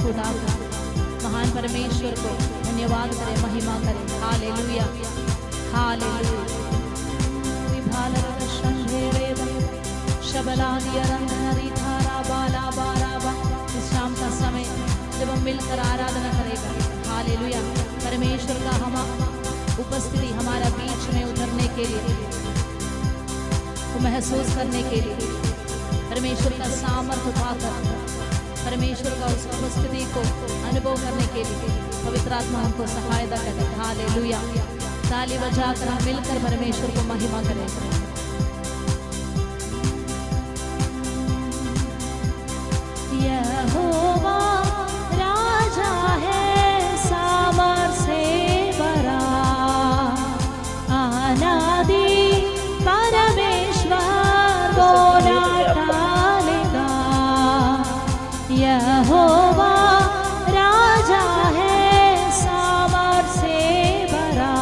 उठाकर महान परमेश्वर को धन्यवाद करें, महिमा करें। Hallelujah, hallelujah. इस शाम का समय जब हम मिलकर आराधना करेगा, हालेलुया, परमेश्वर का हम उपस्थिति हमारा बीच में उतरने के लिए, को महसूस करने के लिए, परमेश्वर का सामर्थ्य पाकर परमेश्वर का उस उपस्थिति को अनुभव करने के लिए पवित्र आत्मा हमको सहायता करे। हालेलुया। ताली बजाकर हम मिलकर परमेश्वर को महिमा करें। यहोवा राजा है सामर्थ्य से भरा, अनादि परमेश्वर बोला टालेगा। यहोवा राजा है सामर्थ्य से भरा,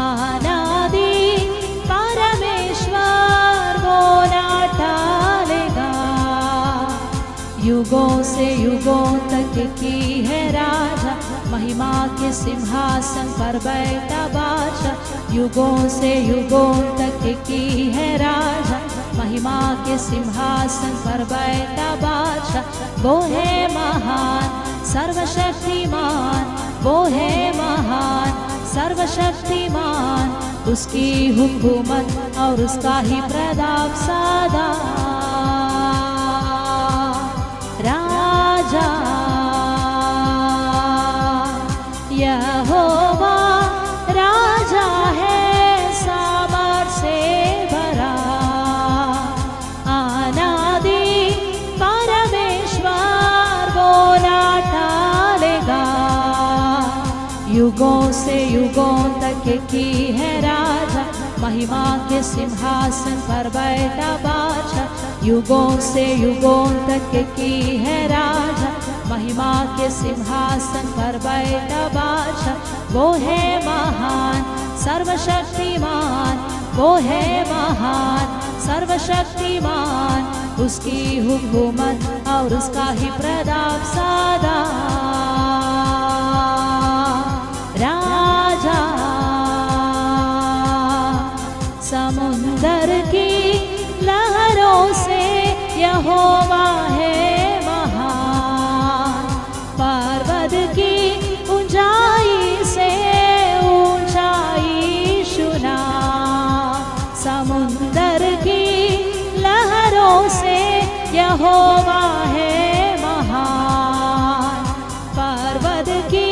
अनादि परमेश्वर बोला टालेगा। युगों से युगों तक की है राजा, महिमा के सिंहासन पर बैठा बादशाह। युगों से युगों तक की है राजा, महिमा के सिंहासन पर बैठा बादशाह। वो है महान सर्वशक्तिमान, वो है महान सर्वशक्तिमान। उसकी हुकूमत और उसका ही प्रताप सदा। राजा यहोवा राजा है सामर्थ्य से भरा, अनादि परमेश्वर बोला टालेगा। युगों से युगों तक की है राजा, महिमा के सिंहासन पर बैठा बादशाह। युगों से युगों तक की है राजा, महिमा के सिंहासन पर बैठा बादशाह। वो है महान सर्वशक्तिमान, वो है महान सर्वशक्तिमान। उसकी हुकूमत और उसका ही प्रताप सदा। राजा समुंदर की लहरों से यहोवा है महान, पर्वत की ऊंचाई से ऊंचाई सुना। समुंदर की लहरों से यहोवा है महान, पर्वत की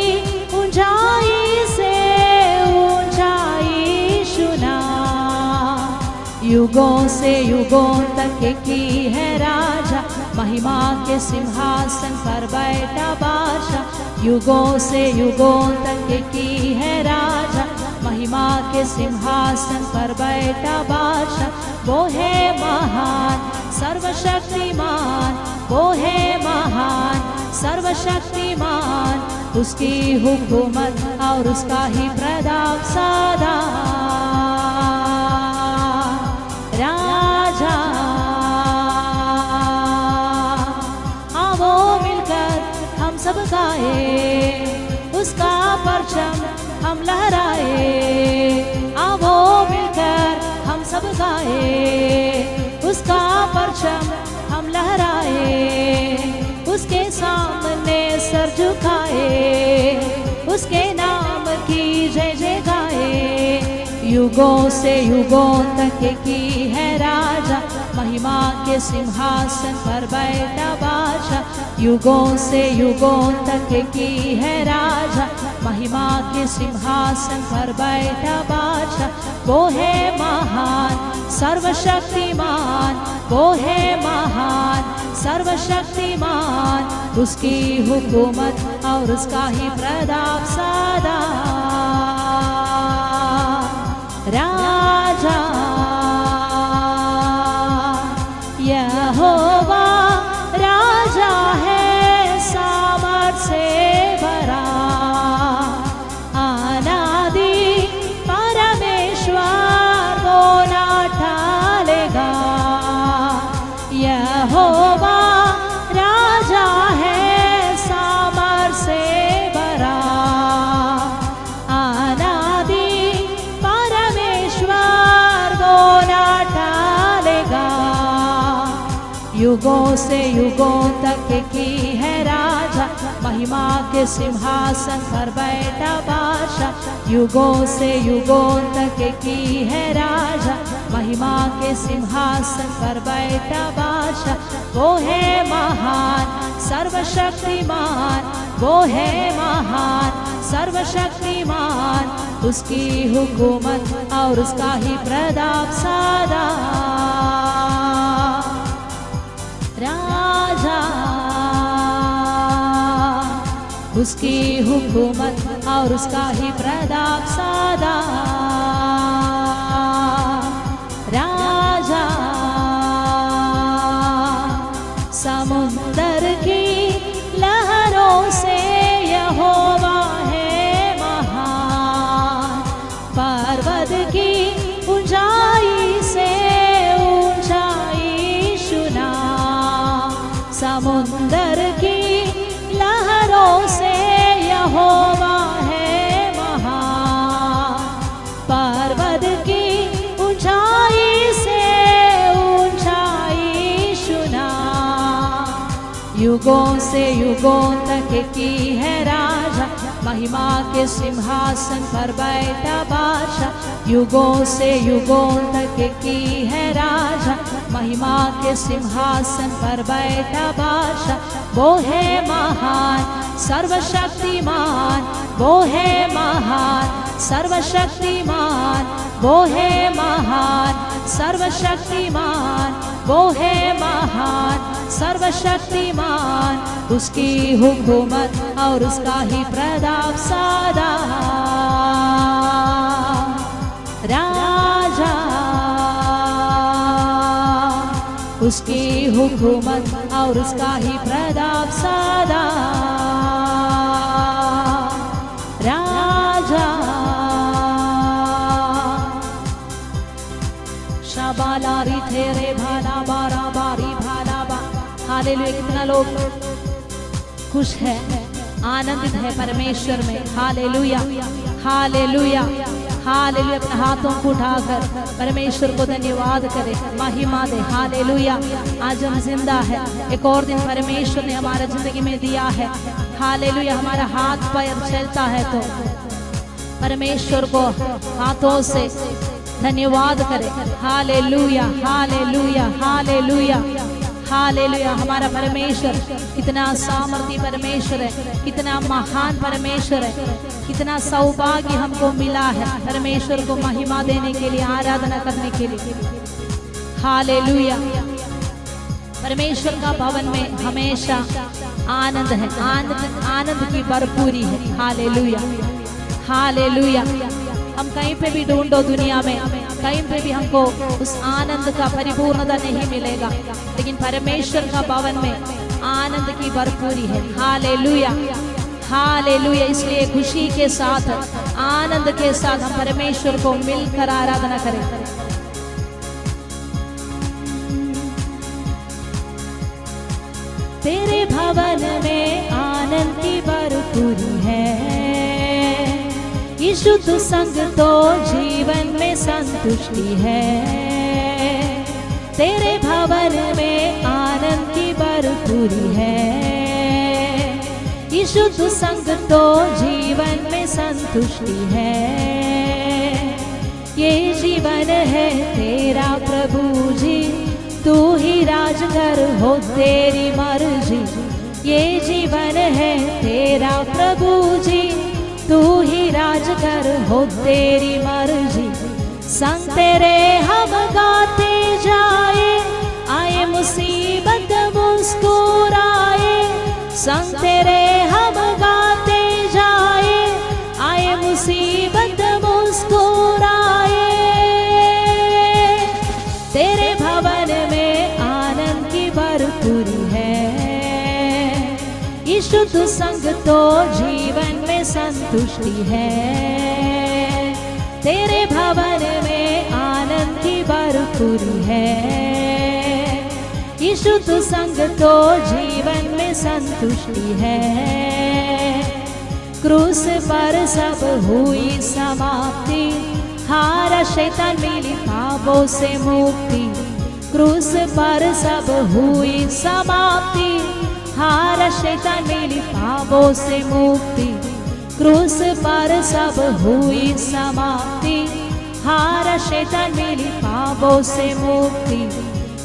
ऊंचाई से ऊंचाई सुना। युगों से युगों तक की है राजा, महिमा के सिंहासन पर बैठा बादशाह। युगों से युगों तक की है राजा, महिमा के सिंहासन पर बैठा बादशाह। वो है महान सर्वशक्तिमान, वो है महान सर्वशक्तिमान। उसकी हुकूमत और उसका ही प्रताप सदा। राजा आओ मिलकर हम सब गाए, उसका परचम हम लहराए। आओ मिलकर हम सब गाए, उसका परचम हम लहराए। उसके सामने सर झुकाए, उसके नाम की जय जय गाए। युगों से युगों तक की है राजा, महिमा के सिंहासन पर बैठा बादशाह। युगों से युगों तक की है राजा, महिमा के सिंहासन पर बैठा बादशाह। वो है महान सर्वशक्तिमान, वो है महान सर्वशक्तिमान। उसकी हुकूमत और उसका ही प्रताप सदा। राजा यहोवा राजा है सामर्थ्य से भरा, अनादि परमेश्वर बोला टालेगा। यहोवा राजा है युगों से युगों तक की है राजा, महिमा के सिंहासन पर बैठा बादशाह। युगों से युगों तक की है राजा, महिमा के सिंहासन पर बैठा बादशाह। वो है महान सर्वशक्तिमान, वो है महान सर्वशक्तिमान, उसकी हुकूमत और उसका ही प्रताप सारा। राजा उसकी हुकूमत और उसका ही प्रताप सारा। राजा समुंदर की लहरों से यहोवा है महान, पर्वत की ऊंचाई से ऊंचाई सुना। समुंदर की लहरों से यहोवा है महान, पर्वत की ऊंचाई से ऊंचाई सुना। युगों से युगों तक की है राजा, महिमा के सिंहासन पर बैठा बादशाह। युगों से युगों तक की है राजा, महिमा के सिंहासन पर बैठा बादशाह। वो है महान सर्वशक्तिमान, वो है महान सर्वशक्तिमान, वो है महान सर्वशक्तिमान, वो है महान सर्वशक्तिमान, उसकी हुकूमत और उसका ही प्रताप सारा। राजा उसकी हुकूमत और उसका ही प्रताप सारा। राजा शाबालारी तेरे भाला बारा बारी भाला बा। हालेलुया। कितना लोग खुश है, आनंदित है परमेश्वर में। Hallelujah hallelujah hallelujah. अपने हाथों को उठाकर परमेश्वर को धन्यवाद करें, महिमा दे। हालेलुया। आज हम जिंदा है, एक और दिन परमेश्वर ने हमारे जिंदगी में दिया है। हालेलुया। हमारा हाथ पैर चलता है तो परमेश्वर को हाथों से धन्यवाद करें। Hallelujah hallelujah hallelujah hallelujah. हमारा परमेश्वर कितना सामर्थी परमेश्वर है, कितना महान परमेश्वर है, कितना सौभाग्य हमको मिला है परमेश्वर को महिमा देने के लिए, आराधना करने के लिए। हालेलुया। परमेश्वर का भवन में हमेशा आनंद है, आनंद की भरपूरी है। Hallelujah hallelujah. हम कहीं पे भी ढूंढो दुनिया में, कहीं पे भी हमको उस आनंद का परिपूर्णता नहीं मिलेगा, लेकिन परमेश्वर का भवन में आनंद की भरपूरी है। Hallelujah hallelujah. इसलिए खुशी के साथ, आनंद के साथ हम परमेश्वर को मिलकर आराधना करें। तेरे भवन में आनंद की भरपूरी है, शुद्ध संग तो जीवन में संतुष्टि है। तेरे भवन में आनंद की भरपूरी है, शुद्ध संग तो जीवन में संतुष्टि है। ये जीवन है तेरा प्रभु जी, तू ही राजगर हो तेरी मर्जी। ये जीवन है तेरा प्रभु जी, तू ही राजगर हो तेरी मर्जी। संग तेरे हम गाते जाए, आए मुसीबत मुस्कुराए। संग तेरे हम गाते जाए, आए मुसीबत मुस्कुराए। तेरे भवन में आनंद की भरपूरी है, शुद्ध संग तो जीवन में संतुष्टि है। तेरे भवन में आनंद की भरपूरी है, शुद्ध संग तो जीवन में संतुष्टि है। क्रूस पर सब हुई समाप्ति, हारा शैतान मिली पापों से मुक्ति। क्रूस पर सब हुई समाप्ति, हार शैतान मिली पापों से मुक्ति। क्रूस पर सब हुई समाप्ति, हार शैतान मिली पापों से मुक्ति।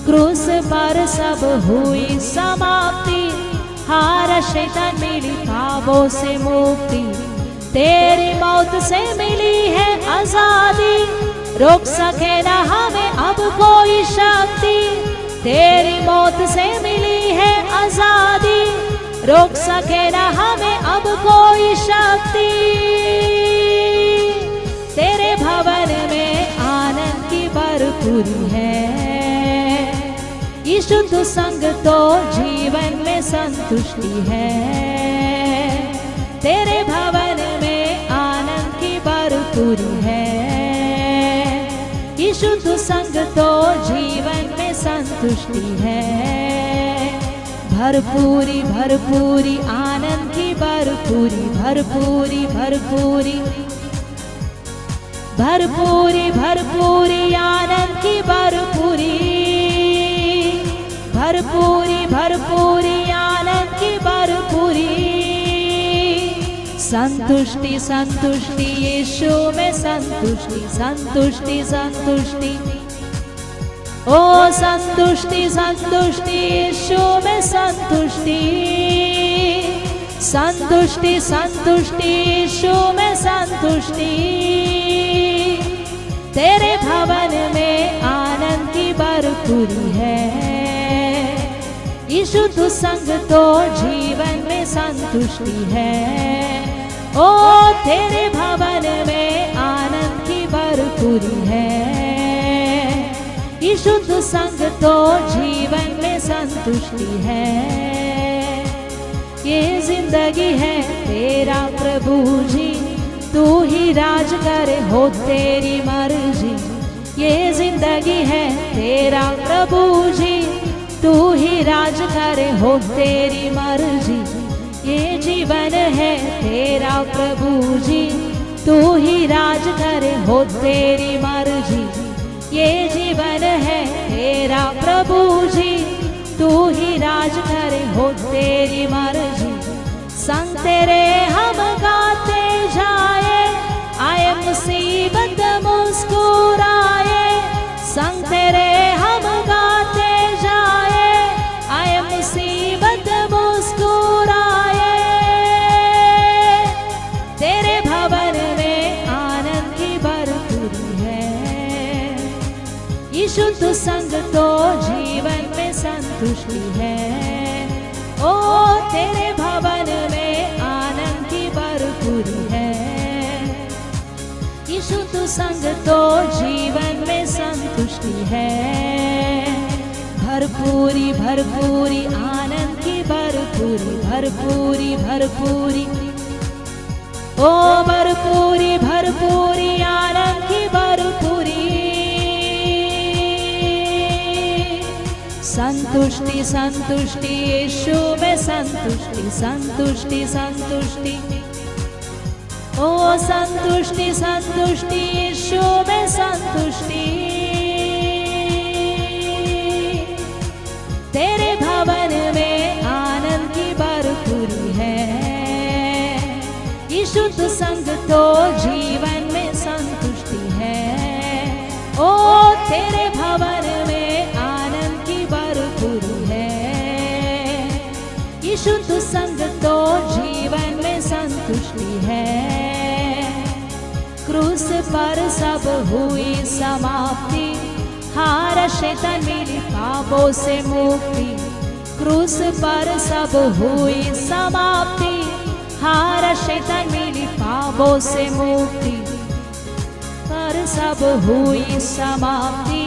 क्रूस पर सब हुई समाप्ति, हार शैतान मिली पापों से मुक्ति। तेरी मौत से मिली है आजादी, रोक सके ना हमें अब कोई शक्ति। तेरी मौत से मिली है आजादी, रोक सके ना हमें अब कोई शक्ति। तेरे भवन में आनंद की भरपूरी है, यीशु तू संग तो जीवन में संतुष्टि है। तेरे भवन में आनंद की भरपूरी है, यीशु तू संग तो जीवन में संतुष्टि है। भरपूरी भरपूरी आनंद की भरपूरी, भरपूरी भरपूरी भरपूरी भरपूरी आनंद की भरपूरी, भरपूरी भरपूरी आनंद की भरपूरी। संतुष्टि संतुष्टि यीशु में संतुष्टि, संतुष्टि संतुष्टि, ओ संतुष्टि संतुष्टि यीशु में संतुष्टि। संतुष्टि संतुष्टि यीशु में संतुष्टि। तेरे भवन में आनंद की भरपूरी है, यीशु तू संग तो जीवन में संतुष्टि है। ओ तेरे भवन में आनंद की भरपूरी है, यीशु तू संग तो जीवन में संतुष्टि है। ये जिंदगी है तेरा प्रभु जी, तू ही राज करे हो तेरी मर्जी। ये जिंदगी है तेरा प्रभु जी, तू ही राज करे हो तेरी मर्जी। ये जीवन है तेरा प्रभु जी, तू ही राज करे हो तेरी मर्जी। ये जीवन है तेरा प्रभु जी, तू ही राज करे हो तेरी मर्जी। संग तेरे हम गाते जाए, आए मुसीबत मुस्कुराए। संग तेरे हम गाते जाए, आए मुसीबत मुस्कुराए। तेरे भवन में आनंद की भरपूरी है, यीशु तू संग तो जीवन में संतुष्टि है। ओ तेरे भवन में आनंद की भरपूरी है, यीशु तू संग तो जीवन में संतुष्टि है। भरपूरी भरपूरी आनंद की भरपूरी, भरपूरी भरपूरी, ओ भरपूरी भरपूरी आनंद की भरपूरी। संतुष्टि संतुष्टि यीशु में संतुष्टि, संतुष्टि संतुष्टि, ओ संतुष्टि संतुष्टि यीशु में संतुष्टि। तेरे भवन में आनंद की भरपूरी है, यीशु तू संग तो जीवन में संतुष्टि है। ओ तेरे भवन में आनंद की भरपूरी है, यीशु तू संग तो जीवन में संतुष्टि है। क्रूस पर सब हुई समाप्ति, हार शैतान मिली पापों से मुक्ति। क्रूस पर सब हुई समाप्ति, हार शैतान मिली पापों से मुक्ति। पर सब हुई समाप्ति,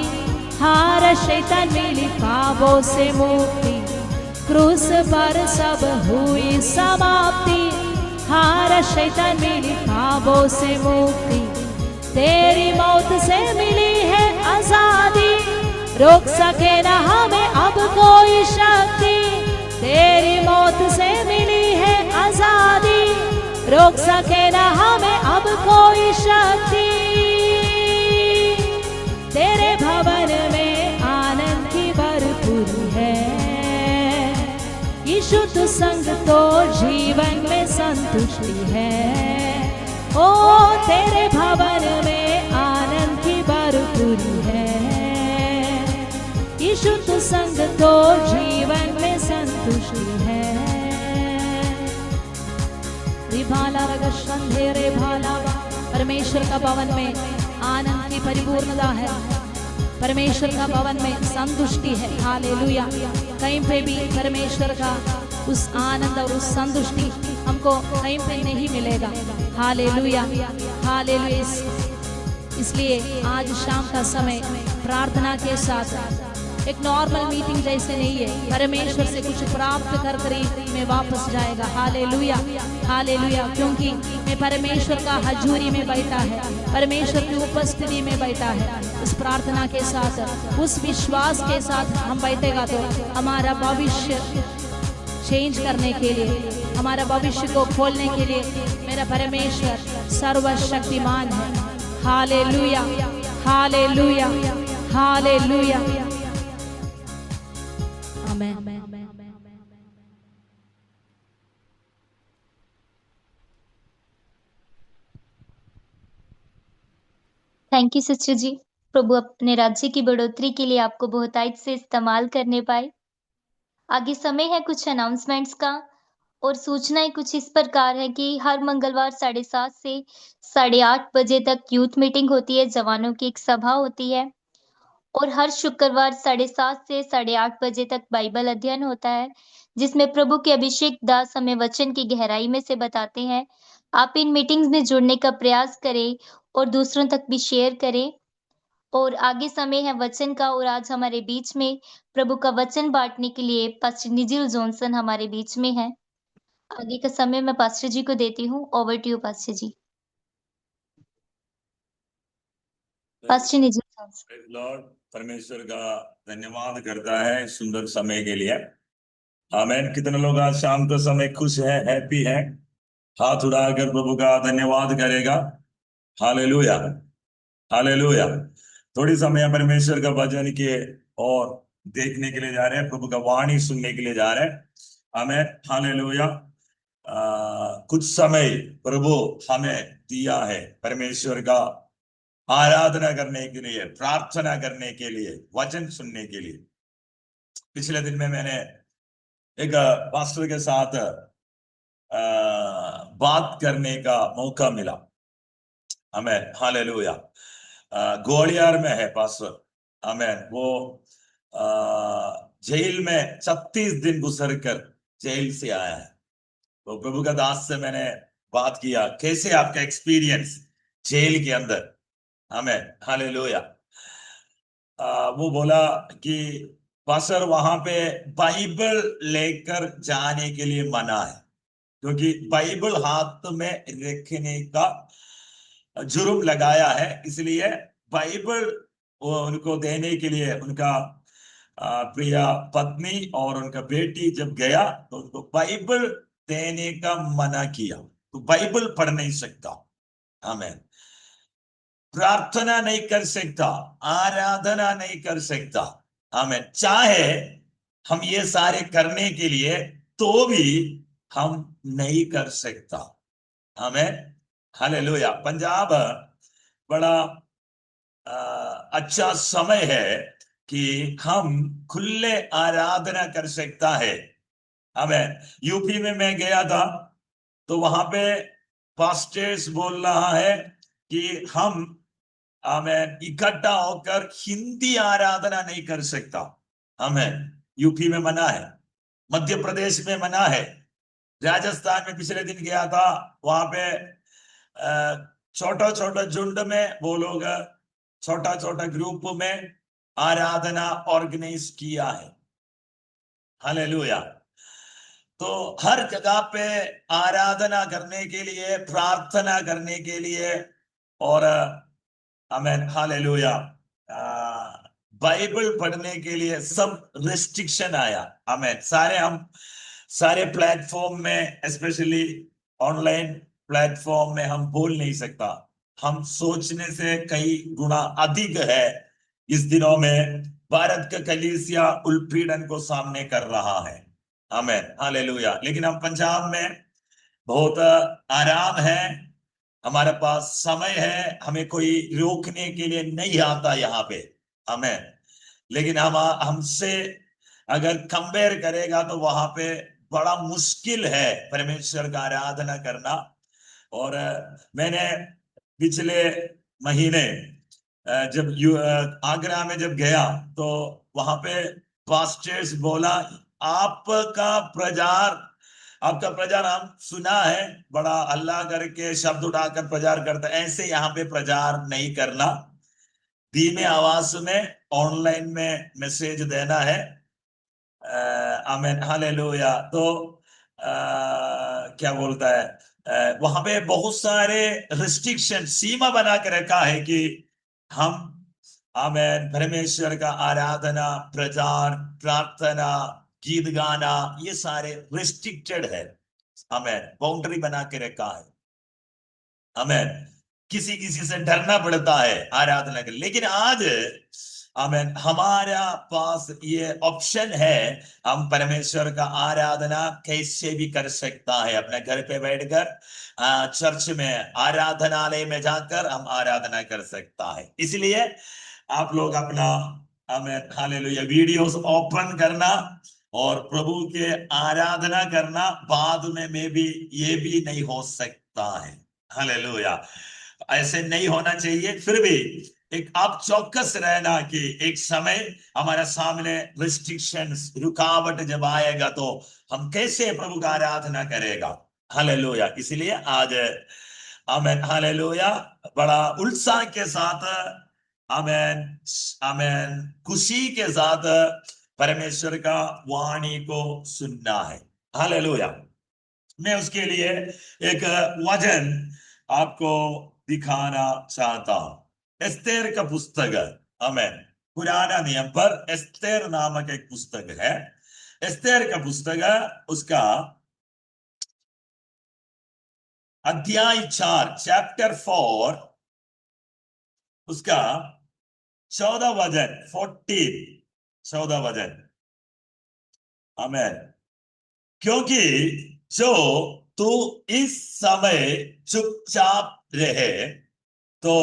हार शैतान मिली पापों से मुक्ति। क्रूस पर सब हुई समाप्ति, हार शैतान मिली पापों से मुक्ति। तेरी मौत से मिली है आजादी, रोक सके ना हमें अब कोई शक्ति। तेरी मौत से मिली है आजादी, रोक सके ना हमें अब कोई शक्ति। तेरे भवन में आनंद की शुद्ध संग तो जीवन में संतुष्टि है। ओ तेरे भवन में आनंद की भरपूरी है। यीशु तो संग तो जीवन में संतुष्टि है। रिभाला रगशंधे रे भाला, परमेश्वर का भवन में आनंद की परिपूर्णता है। परमेश्वर का भवन में संतुष्टि है। हालेलुया। कहीं पे भी परमेश्वर का उस आनंद और उस संतुष्टि हमको कहीं पे नहीं मिलेगा। Hallelujah, hallelujah. इसलिए आज शाम का समय प्रार्थना के साथ एक नॉर्मल मीटिंग जैसे नहीं है। परमेश्वर से कुछ प्राप्त कर मैं वापस जाएगा। Hallelujah, hallelujah. क्योंकि मैं परमेश्वर का हजूरी में बैठा है, परमेश्वर की उपस्थिति में बैठा है। उस प्रार्थना के साथ, उस विश्वास के साथ हम बैठेगा तो हमारा भविष्य चेंज करने के लिए, हमारा भविष्य को खोलने के लिए मेरा परमेश्वर सर्वशक्तिमान है। Hallelujah, hallelujah, hallelujah. आमीन। थैंक यू सिस्टर जी। प्रभु अपने राज्य की बढ़ोतरी के लिए आपको बहुतायत से इस्तेमाल करने पाए। आगे समय है कुछ अनाउंसमेंट्स का, और सूचनाएं कुछ इस प्रकार है कि हर मंगलवार 7:30 से 8:30 बजे तक यूथ मीटिंग होती है, जवानों की एक सभा होती है। और हर शुक्रवार 7:30 से 8:30 बजे तक बाइबल अध्ययन होता है, जिसमें प्रभु के अभिषेक दास हमें वचन की गहराई में से बताते हैं। आप इन मीटिंग्स में जुड़ने का प्रयास करें और दूसरों तक भी शेयर करें। और आगे समय है वचन का, और आज हमारे बीच में प्रभु का वचन बांटने के लिए पास्टर निजिल जॉनसन हमारे बीच में है। आगे का समय मैं पास्टर जी को देती हूँ। Over to you pastor ji. Pastor Nijil Johnson. Praise lord. परमेश्वर का धन्यवाद करता है सुंदर समय के लिए। आमीन। कितने लोग आज शाम का समय खुश है, हैप्पी है? हाथ उड़ाकर प्रभु का धन्यवाद करेगा। Hallelujah, hallelujah. थोड़ी समय परमेश्वर का भजन के और देखने के लिए जा रहे हैं, प्रभु का वाणी सुनने के लिए जा रहे हैं। आमीन, हालेलुया। कुछ समय प्रभु हमें दिया है परमेश्वर का आराधना करने के लिए, प्रार्थना करने के लिए, वचन सुनने के लिए। पिछले दिन में मैंने एक पास्टर के साथ बात करने का मौका मिला हमें। हालेलुया। ग्वालियर में है पास्टर। हमें वो जेल में 36 दिन गुजर कर जेल से आया है। तो प्रभु का दास से मैंने बात किया, कैसे आपका एक्सपीरियंस जेल के अंदर? हमें हालेलुया। वो बोला कि पास्टर वहां पे बाइबल लेकर जाने के लिए मना है, क्योंकि बाइबल हाथ में रखने का जुर्म लगाया है। इसलिए बाइबल वो उनको देने के लिए उनका प्रिया पत्नी और उनका बेटी जब गया तो उनको बाइबल देने का मना किया। तो बाइबल पढ़ नहीं सकता, हमें प्रार्थना नहीं कर सकता, आराधना नहीं कर सकता। हमें चाहे हम ये सारे करने के लिए तो भी हम नहीं कर सकता। हमें हालेलुया। पंजाब बड़ा अच्छा समय है कि हम खुले आराधना कर सकता है। हमें यूपी में मैं गया था तो वहां पे पास्टर्स बोल रहा है कि हम हमें इकट्ठा होकर हिंदी आराधना नहीं कर सकता। हमें यूपी में मना है, मध्य प्रदेश में मना है, राजस्थान में पिछले दिन गया था, वहां पे छोटा छोटा झुंड में वो लोग छोटा छोटा ग्रुप में आराधना ऑर्गेनाइज किया है। हालेलुया। तो हर जगह पे आराधना करने के लिए, प्रार्थना करने के लिए और आमीन, हालेलुया, बाइबल पढ़ने के लिए सब रिस्ट्रिक्शन आया। आमीन। सारे प्लेटफॉर्म में, स्पेशली ऑनलाइन प्लेटफॉर्म में हम बोल नहीं सकता। हम सोचने से कई गुना अधिक है। इस दिनों में भारत का कलीसिया उत्पीड़न को सामने कर रहा है। आमेन, हालेलुया। लेकिन हम पंजाब में बहुत आराम है, हमारे पास समय है, हमें कोई रोकने के लिए नहीं आता यहाँ पे। आमेन। लेकिन हम हमसे अगर कंपेयर करेगा तो वहां पे बड़ा मुश्किल है परमेश्वर का आराधना करना। और मैंने पिछले महीने जब आगरा में जब गया तो वहां पे पास्टर्स बोला, आपका प्रचार हम सुना है, बड़ा हल्ला करके शब्द उठाकर प्रचार करता है, ऐसे यहाँ पे प्रचार नहीं करना, धीमे आवाज में ऑनलाइन में मैसेज देना है। आमेन, हालेलुया। तो क्या बोलता है, वहां पे बहुत सारे रिस्ट्रिक्शन, सीमा बना के रखा है कि हम आमेन परमेश्वर का आराधना, प्रचार, प्रार्थना, गीत गाना, ये सारे रिस्ट्रिक्टेड है। आमेन, बाउंड्री बना के रखा है। आमेन, किसी किसी से डरना पड़ता है आराधना के। लेकिन आज आमेन हमारा पास ये ऑप्शन है, हम परमेश्वर का आराधना कैसे भी कर सकता है, अपने घर पे बैठकर, चर्च में, आराधनालय में जाकर हम आराधना कर सकता है। इसलिए आप लोग अपना आमेन हालेलुया वीडियोस ओपन करना और प्रभु के आराधना करना, बाद में भी ये भी नहीं हो सकता है। हालेलुया, ऐसे नहीं होना चाहिए। फिर भी एक आप चौकस रहना कि एक समय हमारे सामने रिस्ट्रिक्शंस, रुकावट जब आएगा तो हम कैसे प्रभु का आराधना करेगा। हालेलुया। इसलिए आज आमेन हालेलुया बड़ा उत्साह के साथ, आमेन आमेन खुशी के साथ परमेश्वर का वाणी को सुनना है। हालेलुया। मैं उसके लिए एक वचन आपको दिखाना चाहता हूं। एस्तेर का पुस्तक, आमेन, पुराना नियम पर एस्तेर नामक एक पुस्तक है। एस्तेर का पुस्तक, उसका अध्याय 4, चैप्टर 4, उसका 14 वचन, 14 वचन। आमेन। क्योंकि जो तू इस समय चुपचाप रहे तो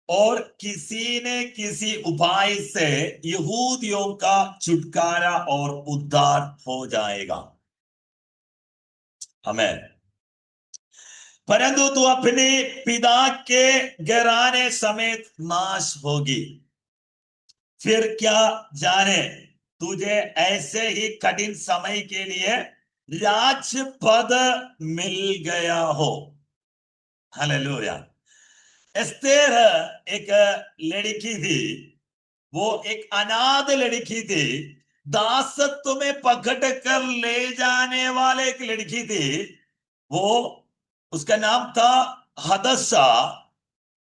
और किसी ने किसी उपाय से यहूदियों का छुटकारा और उद्धार हो जाएगा। आमेन। परंतु तू अपने पिता के घराने समेत नाश होगी। फिर क्या जाने तुझे ऐसे ही कठिन समय के लिए राजपद मिल गया हो। हालेलुया। एस्तेर एक लड़की थी, वो एक अनाथ लड़की थी, दासत्व में पकड़ कर ले जाने वाले एक लड़की थी। वो, उसका नाम था हदसा।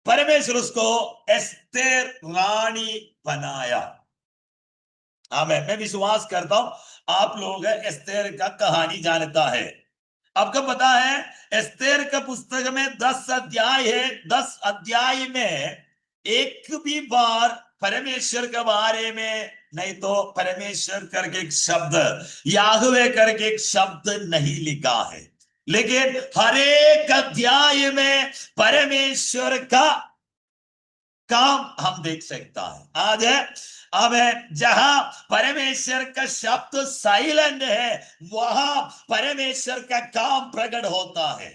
परमेश्वर उसको एस्तेर रानी बनाया। मैं विश्वास करता हूं आप लोग एस्तेर का कहानी जानता है। आपको पता है एस्तेर का पुस्तक में 10 अध्याय है। 10 अध्याय में एक भी बार परमेश्वर के बारे में नहीं तो परमेश्वर करके एक शब्द, याहवे करके एक शब्द नहीं लिखा है। लेकिन हर एक अध्याय में परमेश्वर का काम हम देख सकता है। आज है अब जहां परमेश्वर का शब्द साइलेंट है, वहां परमेश्वर का काम प्रकट होता है।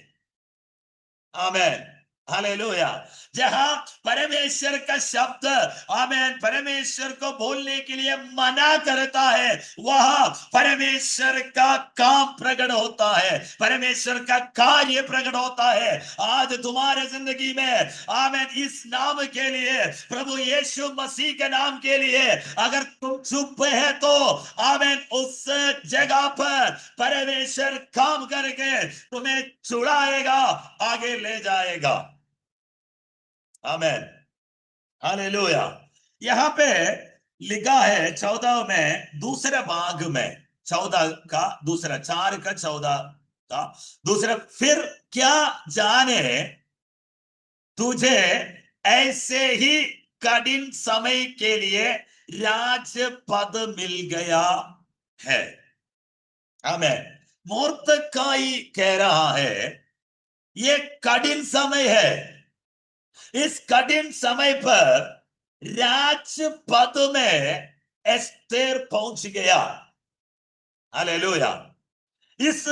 आमेन, हालेलुया। जहां परमेश्वर का शब्द, आमेन, परमेश्वर को बोलने के लिए मना करता है, वहां परमेश्वर का काम प्रकट होता है, परमेश्वर का कार्य प्रकट होता है। आज तुम्हारे जिंदगी में, आमेन, इस नाम के लिए, प्रभु यीशु मसीह के नाम के लिए, अगर तुम चुप है तो आमेन, उस जगह पर परमेश्वर काम करके तुम्हें छुड़ाएगा, आगे ले जाएगा। आमेन, हालेलुया। यहां पे लिखा है 14 में दूसरे भाग में, 14 का दूसरा, 4 का 14 का दूसरा, फिर क्या जाने तुझे ऐसे ही कठिन समय के लिए राजपद मिल गया है। आमेन। मोर्दकाई कह रहा है ये कठिन समय है, इस कठिन समय पर राजपद में एस्तेर पहुंच गया। हालेलुया। इस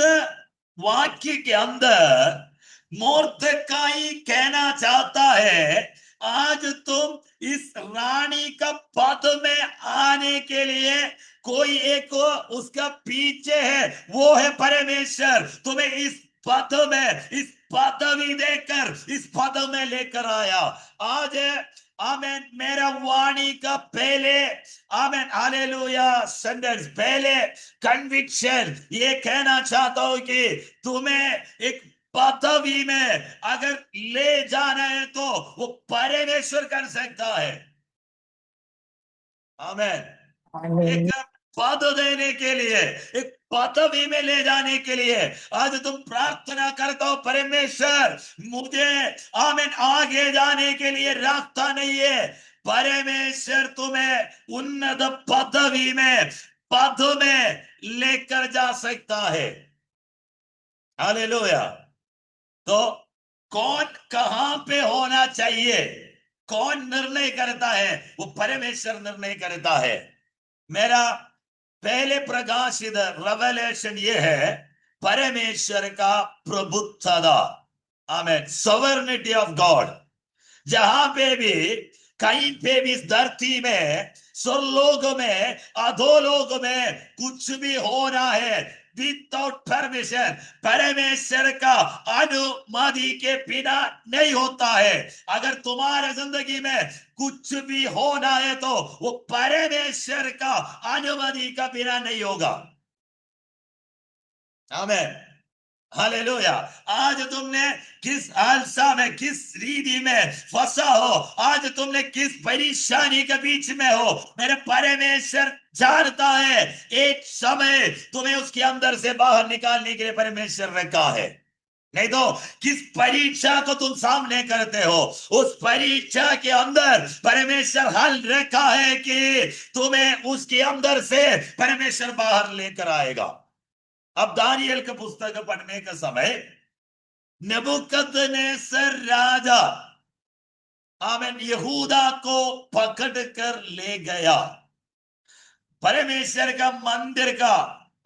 वाक्य के अंदर मोर्दकाई कहना चाहता है आज तुम इस रानी का पद में आने के लिए कोई एक उसका पीछे है, वो है परमेश्वर। तुम्हें इस पद में, इस पदवी देकर इस पद में लेकर आया। आज आमेन, मेरा वाणी का पहले आमेन हालेलुया सेंटेंस, पहले कन्विक्शन ये कहना चाहता हूं कि तुम्हें एक पदवी में अगर ले जाना है तो वो परमेश्वर कर सकता है। आमेन। एक पद देने के लिए, एक पदवी में ले जाने के लिए आज तुम प्रार्थना करते हो, परमेश्वर मुझे आमेन आगे जाने के लिए रास्ता नहीं है। परमेश्वर तुम्हें उन्नत पदवी में, पद में लेकर जा सकता है। हालेलुया। तो कौन कहां पे होना चाहिए, कौन निर्णय करता है? वो परमेश्वर निर्णय करता है। मेरा पहले प्रकाशित रेवलेशन ये है परमेश्वर का प्रभुत्वता। आमेन, सॉवरेनिटी ऑफ गॉड। जहां पे भी, कहीं पे भी इस धरती में, स्वर्लोक में, अधोलोक में कुछ भी हो रहा है विदाउट परमिशन, परमेश्वर का अनुमति के बिना नहीं होता है। अगर तुम्हारे जिंदगी में कुछ भी होना है तो वो परमेश्वर का अनुमति का बिना नहीं होगा। आमेन, हालेलुया। आज तुमने किस हादसा में, किस रीति में फंसा हो, आज तुमने किस परेशानी के बीच में हो, मेरे परमेश्वर जानता है। एक समय तुम्हें उसके अंदर से बाहर निकालने के लिए परमेश्वर रखा है। नहीं तो किस परीक्षा को तुम सामने करते हो, उस परीक्षा के अंदर परमेश्वर हल रखा है कि तुम्हें उसके अंदर से परमेश्वर बाहर लेकर आएगा। अब दानियल का पुस्तक पढ़ने का समय, नेबुकदनेस्सर राजा आमेन यहूदा को पकड़ कर ले गया। परमेश्वर का मंदिर का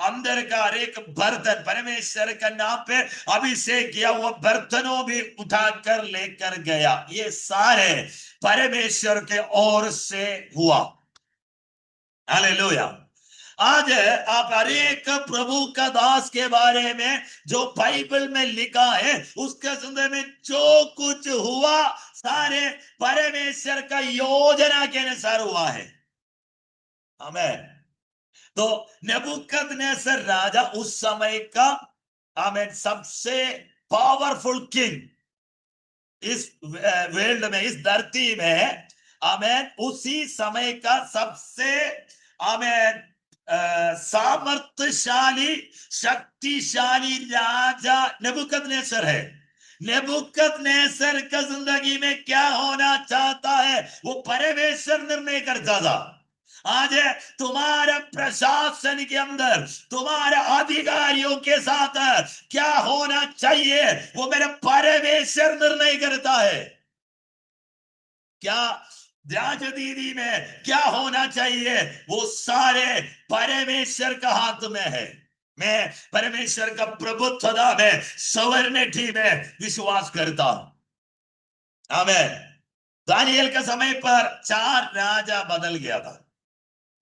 अंदर का एक बर्तन, परमेश्वर का नाम पे अभिषेक किया हुआ बर्तनों भी उठाकर लेकर गया। ये सारे परमेश्वर के ओर से हुआ। हालेलुया। आज आप हर एक प्रभु का दास के बारे में जो बाइबल में लिखा है उसके संदर्भ में जो कुछ हुआ सारे परमेश्वर का योजना के अनुसार हुआ है। आमेन। तो नेबुकदनेस्सर राजा उस समय का आमेन सबसे पावरफुल किंग इस वर्ल्ड में, इस धरती में। आमेन, उसी समय का सबसे आमेन सामर्थ्यशाली, शक्तिशाली राजा नेबुकदनेस्सर है। नेबुकदनेस्सर का जिंदगी में क्या होना चाहता है वो परमेश्वर निर्णय करता था। आज तुम्हारे प्रशासन के अंदर, तुम्हारे अधिकारियों के साथ क्या होना चाहिए वो मेरा परमेश्वर निर्णय करता है। क्या राजनीति में क्या होना चाहिए वो सारे परमेश्वर का हाथ में है। मैं परमेश्वर का प्रभुत्वता में, सॉवरेनिटी में विश्वास करता हूं। आमेन। दानियल के समय पर 4 राजा बदल गया था।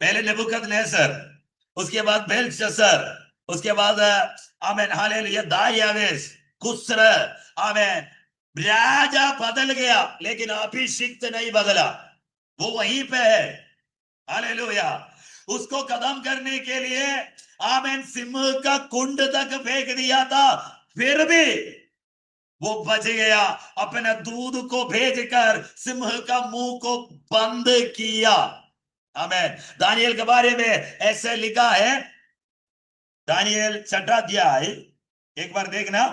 पहले नेबुकदनेस्सर, उसके बाद बेल्शस्सर, उसके बाद आमेन हालेलुया दारियावेश, कुस्र। आमेन, राजा बदल गया लेकिन अभिषिक्त नहीं बदला, वो वहीं पे है। हालेलुया। उसको खत्म करने के लिए आमेन सिंह का कुंड तक फेंक दिया था, फिर भी वो बच गया। अपने दूध को भेजकर सिंह का मुंह को बंद किया। आमेन। दानियल के बारे में ऐसे लिखा है, दानियल 6वां अध्याय, एक बार देखना,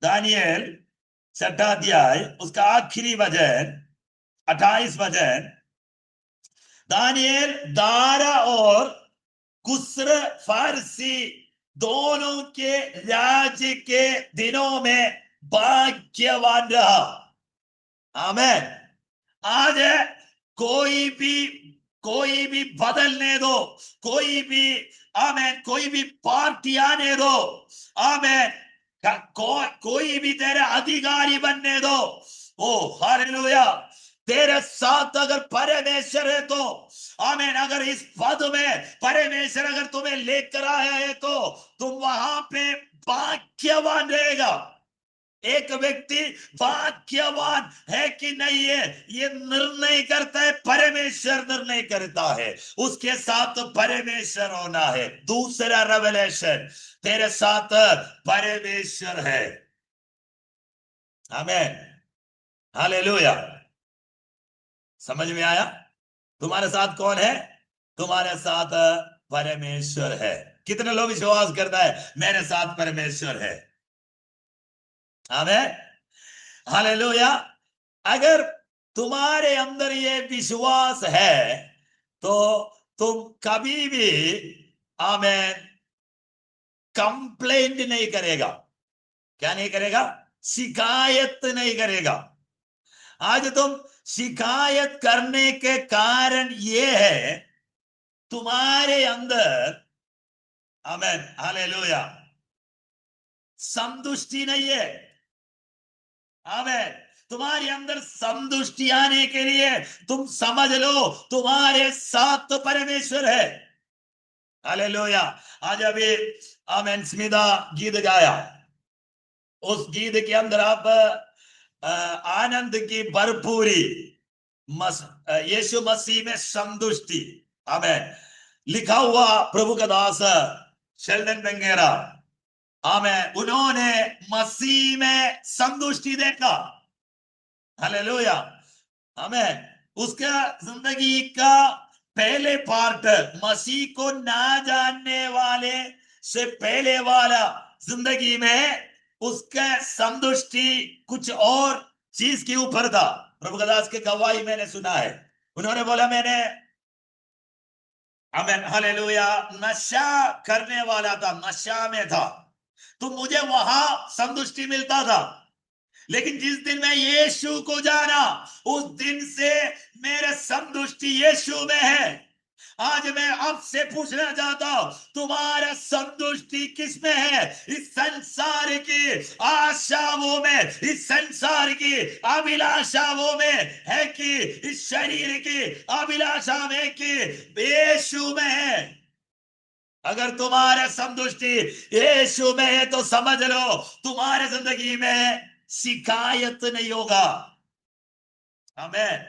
दानियल 6वां अध्याय उसका आखिरी वचन 28 वचन। दानियल दारा और कुस्र फारसी दोनों के राज्य के दिनों में भाग्यवान रहा। आमेन। आज कोई भी बदलने दो, कोई भी, आमेन, कोई भी पार्टी आने दो, आमेन, कोई भी तेरे अधिकारी बनने दो, ओ हालेलुया, तेरे साथ अगर परमेश्वर है तो, आमेन, अगर इस पद में परमेश्वर अगर तुम्हें लेकर आया है तो तुम वहां पे भाग्यवान रहेगा। एक व्यक्ति भाग्यवान है कि नहीं है, ये निर्णय करता है, परमेश्वर निर्णय करता है। उसके साथ परमेश्वर होना है। दूसरा रेवलेशन, तेरे साथ परमेश्वर है। आमेन, हालेलुया। समझ में आया? तुम्हारे साथ कौन है? तुम्हारे साथ परमेश्वर है। कितने लोग विश्वास करता है मेरे साथ परमेश्वर है? आमेन, हालेलुया। अगर तुम्हारे अंदर ये विश्वास है तो तुम कभी भी, आमेन, कंप्लेंट नहीं करेगा। क्या नहीं करेगा? शिकायत नहीं करेगा। आज तुम शिकायत करने के कारण ये है, तुम्हारे अंदर, आमेन, हालेलुया, संतुष्टि नहीं है। आमेन। तुम्हारे अंदर संतुष्टि आने के लिए तुम समझ लो तुम्हारे साथ तो परमेश्वर है। हालेलुया। आज अभी, आमेन, स्मिता गीत गाया, उस गीत के अंदर आप आनंद की भरपूरी, यीशु मसीह में संतुष्टि, आमेन, लिखा हुआ प्रभु का दास शेल्डन बेंगेरा, आमेन, उन्होंने मसीह में संतुष्टि देखा। हालेलुया, आमेन। उसका जिंदगी का पहले पार्ट, मसीह को ना जानने वाले से पहले वाला जिंदगी में उसका संतुष्टि कुछ और चीज के ऊपर था। प्रभु दास के गवाही मैंने सुना है, उन्होंने बोला मैंने, आमेन, हालेलुया, नशा करने वाला था, नशा में था, तो मुझे वहां संतुष्टि मिलता था। लेकिन जिस दिन मैं यीशु को जाना, उस दिन से मेरे संतुष्टि यीशु में है। आज मैं आपसे पूछना चाहता हूं, तुम्हारा संतुष्टि किस में है? इस संसार की आशाओं में, इस संसार की अभिलाषाओं में है कि इस शरीर की अभिलाषा में कि यीशु में है? अगर तुम्हारा संतुष्टि यीशु में है तो समझ लो तुम्हारे जिंदगी में शिकायत नहीं होगा। हमें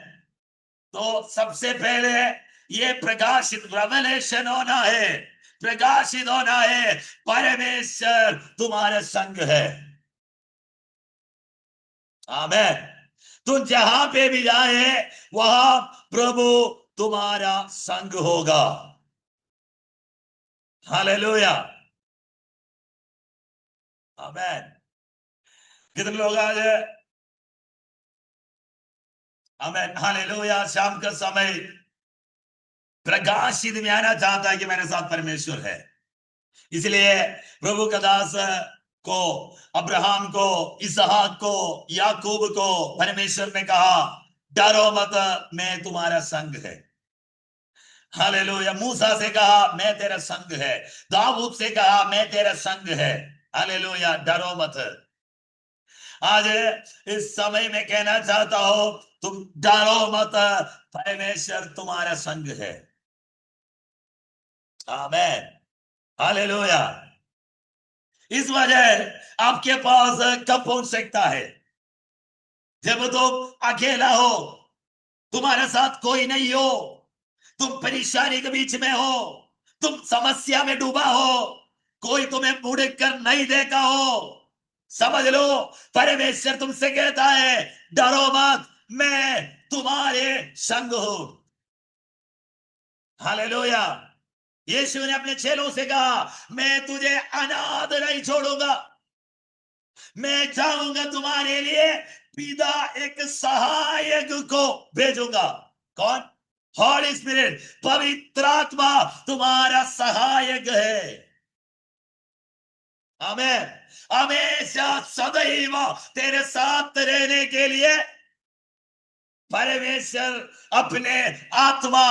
तो सबसे पहले ये प्रकाशित रेवलेशन होना है, प्रकाशित होना है, परमेश्वर तुम्हारे संग है। आमेन। तुम जहां पे भी जाए वहां प्रभु तुम्हारा संग होगा। हालेलुया, आमेन। कितने लोग आज, आमेन, हालेलुया, शाम का समय प्रकाशित में आना चाहता है कि मेरे साथ परमेश्वर है। इसलिए प्रभु का दास को, अब्राहम को, इसहाक को, याकूब को परमेश्वर ने कहा डरो मत, मैं तुम्हारा संग है। हालेलुया। मूसा से कहा मैं तेरा संग है, दाऊद से कहा मैं तेरा संग है। हालेलुया, डरो मत। आज इस समय में कहना चाहता हूं तुम डरो मत, परमेश्वर तुम्हारा संग है। आमेन, हालेलुया। इस वजह आपके पास कब पहुंच सकता है? जब तुम अकेला हो, तुम्हारे साथ कोई नहीं हो, तुम परेशानी के बीच में हो, तुम समस्या में डूबा हो, कोई तुम्हें मुड़ कर नहीं देखा हो, समझ लो परमेश्वर तुमसे कहता है डरो मत, मैं तुम्हारे संग हूं। हालेलुया। यीशु ने अपने चेलों से कहा मैं तुझे अनाथ नहीं छोड़ूंगा, मैं जाऊंगा तुम्हारे लिए, पिता एक सहायक को भेजूंगा। कौन? हॉली स्पिरिट, पवित्र आत्मा तुम्हारा सहायक है। आमेन। हमेशा सदैव तेरे साथ रहने के लिए परमेश्वर अपने आत्मा,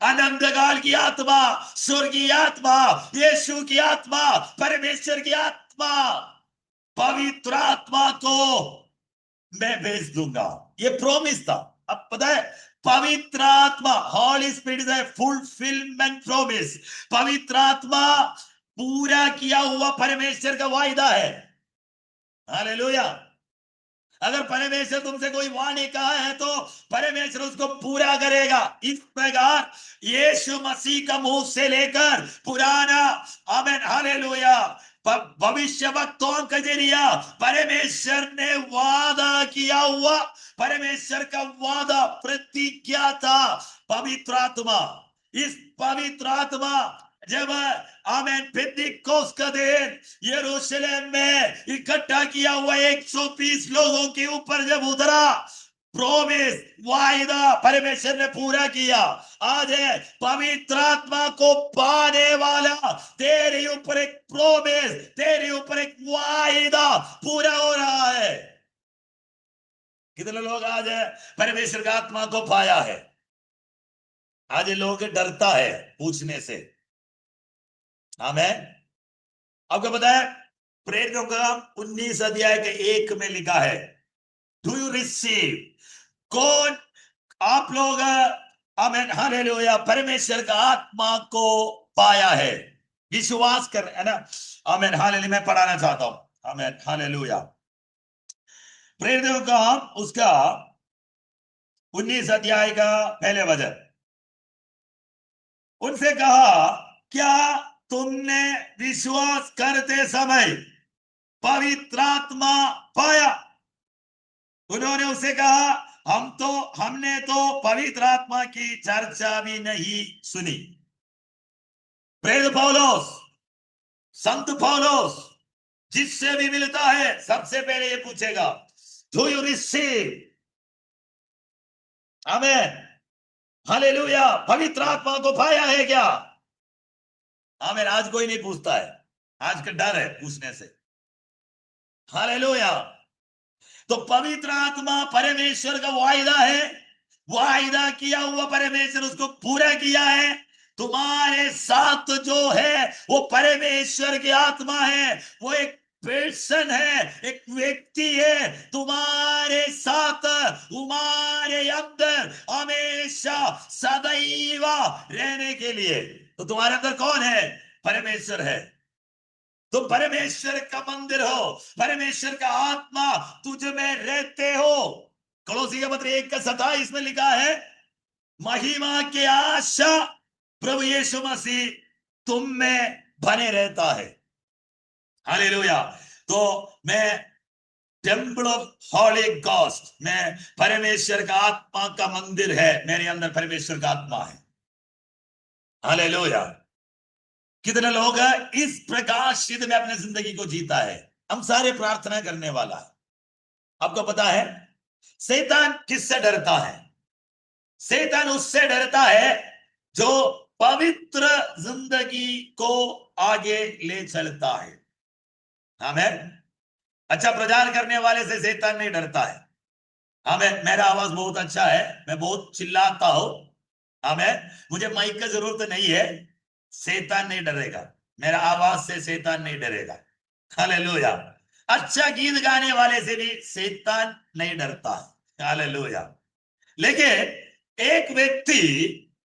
अनंत काल की आत्मा, स्वर्गीय आत्मा, यीशु की आत्मा, परमेश्वर की आत्मा, पवित्र आत्मा को मैं भेज दूंगा। ये प्रॉमिस था। अब पता है, पवित्र आत्मा, holy spirit is a fulfilment promise. पवित्र आत्मा पूरा किया हुआ परमेश्वर का वायदा है। हालेलुया। अगर परमेश्वर तुमसे कोई वाणी कहा है तो परमेश्वर उसको पूरा करेगा। इस प्रकार यीशु मसीह का मुंह से लेकर पुराना, आमेन, हालेलुया, भविष्य वक्तों का जरिया परमेश्वर ने वादा किया हुआ, परमेश्वर का वादा, प्रतिज्ञा था पवित्र आत्मा। इस पवित्र आत्मा जब, आमेन, पेंतिकोस्त का दिन यरूशलेम में इकट्ठा किया हुआ 120 लोगों के ऊपर जब उतरा, प्रोमिस, वायदा परमेश्वर ने पूरा किया। आज है पवित्र आत्मा को पाने वाला, तेरे ऊपर एक प्रोमिस, तेरे ऊपर एक वायदा पूरा हो रहा है। कितने लोग आज है परमेश्वर का आत्मा को पाया है? आज लोग डरता है पूछने से। आमेन। आपको पता है प्रेरितों का 19 अध्याय के 1 में लिखा है, डू यू रिसीव, कौन आप लोग, आमेन, हालेलुया, परमेश्वर का आत्मा को पाया है, विश्वास कर, है ना? आमेन, हालेलुया। मैं पढ़ाना चाहता हूं, आमेन, हालेलुया। प्रेरितों का उसका 19 अध्याय का पहले वचन, उनसे कहा, क्या तुमने विश्वास करते समय पवित्र आत्मा पाया? उन्होंने उसे कहा, हमने तो पवित्र आत्मा की चर्चा भी नहीं सुनी। प्रेरित पौलुस, संत पौलुस जिससे भी मिलता है सबसे पहले ये पूछेगा, do you receive, amen, hallelujah, पवित्र आत्मा को पाया है क्या? आमेन। आज कोई नहीं पूछता है, आज का डर है पूछने से। हालेलुया। तो पवित्र आत्मा परमेश्वर का वायदा है, वायदा किया हुआ परमेश्वर उसको पूरा किया है। तुम्हारे साथ जो है वो परमेश्वर की आत्मा है, वो एक पर्सन है, एक व्यक्ति है तुम्हारे साथ, तुम्हारे अंदर हमेशा सदैव रहने के लिए। तो तुम्हारे अंदर कौन है? परमेश्वर है। तुम परमेश्वर का मंदिर हो, परमेश्वर का आत्मा तुझ में रहते हो। कोलोसी पत्र 1:27 में लिखा है, महिमा के आशा प्रभु यीशु मसीह तुम में बने रहता है। हालेलुया। तो मैं टेम्पल ऑफ हॉली गॉस्ट, मैं परमेश्वर का आत्मा का मंदिर है, मेरे अंदर परमेश्वर का आत्मा है। हालेलुया। कितने लोग इस प्रकाशित में अपनी जिंदगी को जीता है? हम सारे प्रार्थना करने वाला है। आपको पता है शैतान किससे डरता है? शैतान उससे डरता है जो पवित्र जिंदगी को आगे ले चलता है। आमेन। अच्छा प्रचार करने वाले से शैतान नहीं डरता है। आमेन। मेरा आवाज बहुत अच्छा है, मैं बहुत चिल्लाता हूं। आमेन। मुझे माइक की जरूरत नहीं है, शैतान नहीं डरेगा, मेरा आवाज से शैतान नहीं डरेगा। हालेलुया। अच्छा गीत गाने वाले से भी शैतान नहीं डरता है। हालेलुया। लेकिन एक व्यक्ति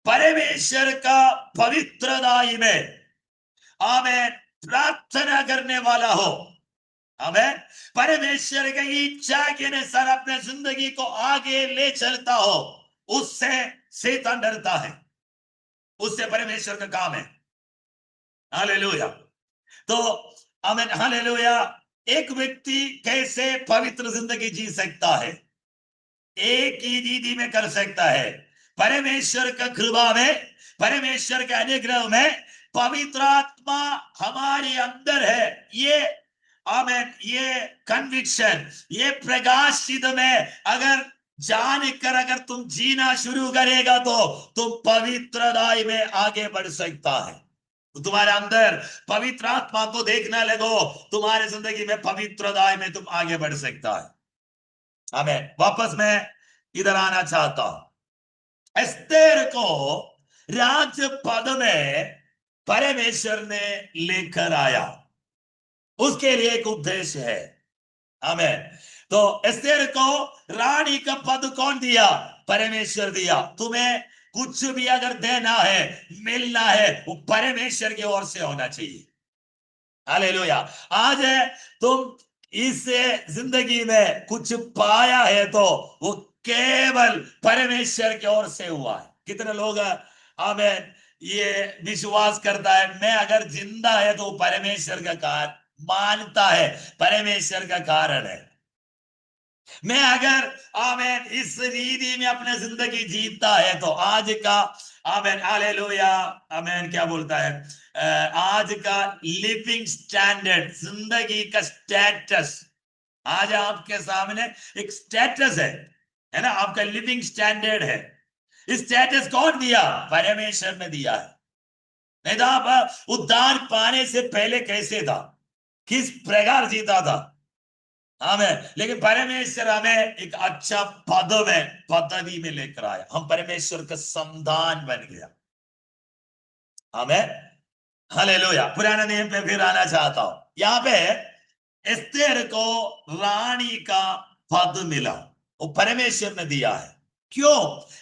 परमेश्वर का पवित्रताई में, आमेन, प्रार्थना करने वाला हो, आमेन, परमेश्वर की इच्छा के अनुसार अपने जिंदगी को आगे ले चलता हो, उससे शैतान डरता है, उससे परमेश्वर का काम है। हालेलुया। तो आमेन, हालेलुया। एक व्यक्ति कैसे पवित्र जिंदगी जी सकता है? एक ही दीदी में कर सकता है, परमेश्वर का कृपा में, परमेश्वर के अनुग्रह में, पवित्र आत्मा हमारे अंदर है। ये, आमेन, ये कन्विक्शन, ये प्रकाशित में अगर जानकर अगर तुम जीना शुरू करेगा तो तुम पवित्रताई में आगे बढ़ सकता है। तुम्हारे अंदर पवित्र आत्मा को देखने लगो, तुम्हारे जिंदगी में पवित्रता में तुम आगे बढ़ सकता है। हमें वापस मैं इधर आना चाहता हूं। एस्तेर को राज पद में परमेश्वर ने लेकर आया, उसके लिए एक उद्देश्य है। हमें तो एस्तेर को रानी का पद कौन दिया? परमेश्वर दिया। तुम्हें कुछ भी अगर देना है, मिलना है, वो परमेश्वर की ओर से होना चाहिए। हालेलुया। आज तुम इस जिंदगी में कुछ पाया है तो वो केवल परमेश्वर की ओर से हुआ है। कितने लोग आमेन ये विश्वास करता है, मैं अगर जिंदा है तो परमेश्वर का कारण मानता है, परमेश्वर का कारण है। मैं अगर आमेन इस रीति में अपने जिंदगी जीता है तो आज का आमेन हालेलुया आमेन क्या बोलता है, आज का लिविंग स्टैंडर्ड, जिंदगी का स्टेटस, आज आपके सामने एक स्टेटस है ना, आपका लिविंग स्टैंडर्ड है। इस स्टेटस कौन दिया? परमेश्वर ने दिया है। नहीं तो आप उद्धार पाने से पहले कैसे था, किस प्रकार जीता था? हमें लेकिन परमेश्वर हमें एक अच्छा पदवी में लेकर आया, हम परमेश्वर का संतान बन गया। हमें हालेलुया। पुराने नियम पे फिर आना चाहता हूं। यहाँ पे एस्तेर को रानी का पद मिला, वो परमेश्वर ने दिया है। क्यों?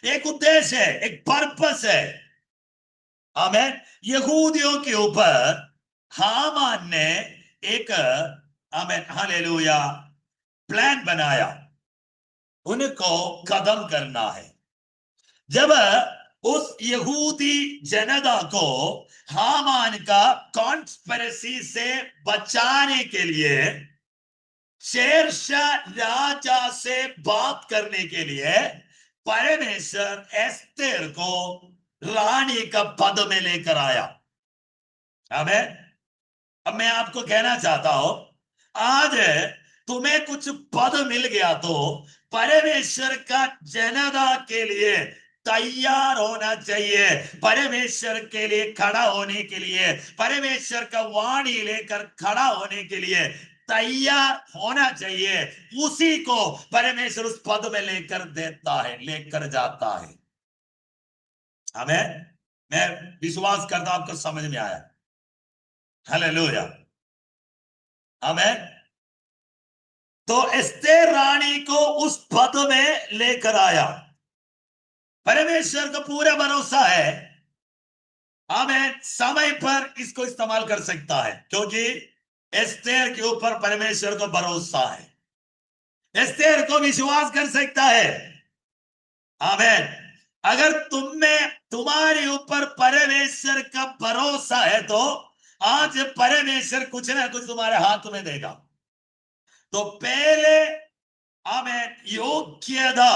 एक उद्देश्य है, एक पर्पस है। हमें यहूदियों के ऊपर हामान ने एक आमेन हालेलुया प्लान बनाया, उनको खत्म करना है। जब उस यहूदी जनता को हामान का कॉन्स्पिरेसी से बचाने के लिए शेरशाह राजा से बात करने के लिए परमेश्वर एस्तेर को रानी का पद में लेकर आया। अब मैं आपको कहना चाहता हूं, आज तुम्हें कुछ पद मिल गया तो परमेश्वर का जनता के लिए तैयार होना चाहिए, परमेश्वर के लिए खड़ा होने के लिए, परमेश्वर का वाणी लेकर खड़ा होने के लिए तैयार होना चाहिए। उसी को परमेश्वर उस पद में लेकर देता है, लेकर जाता है। हमें मैं विश्वास करता हूं आपको समझ में आया। हालेलुया। आमेन। तो एस्तेर रानी को उस पद में लेकर आया। परमेश्वर का पूरा भरोसा है, आमेन, समय पर इसको इस्तेमाल कर सकता है, क्योंकि एस्तेर के ऊपर परमेश्वर का भरोसा है, एस्तेर को विश्वास कर सकता है। आमेन। अगर तुम में तुम्हारे ऊपर परमेश्वर का भरोसा है तो आज परमेश्वर कुछ ना कुछ तुम्हारे हाथ में देगा। तो पहले आमेन योग्यता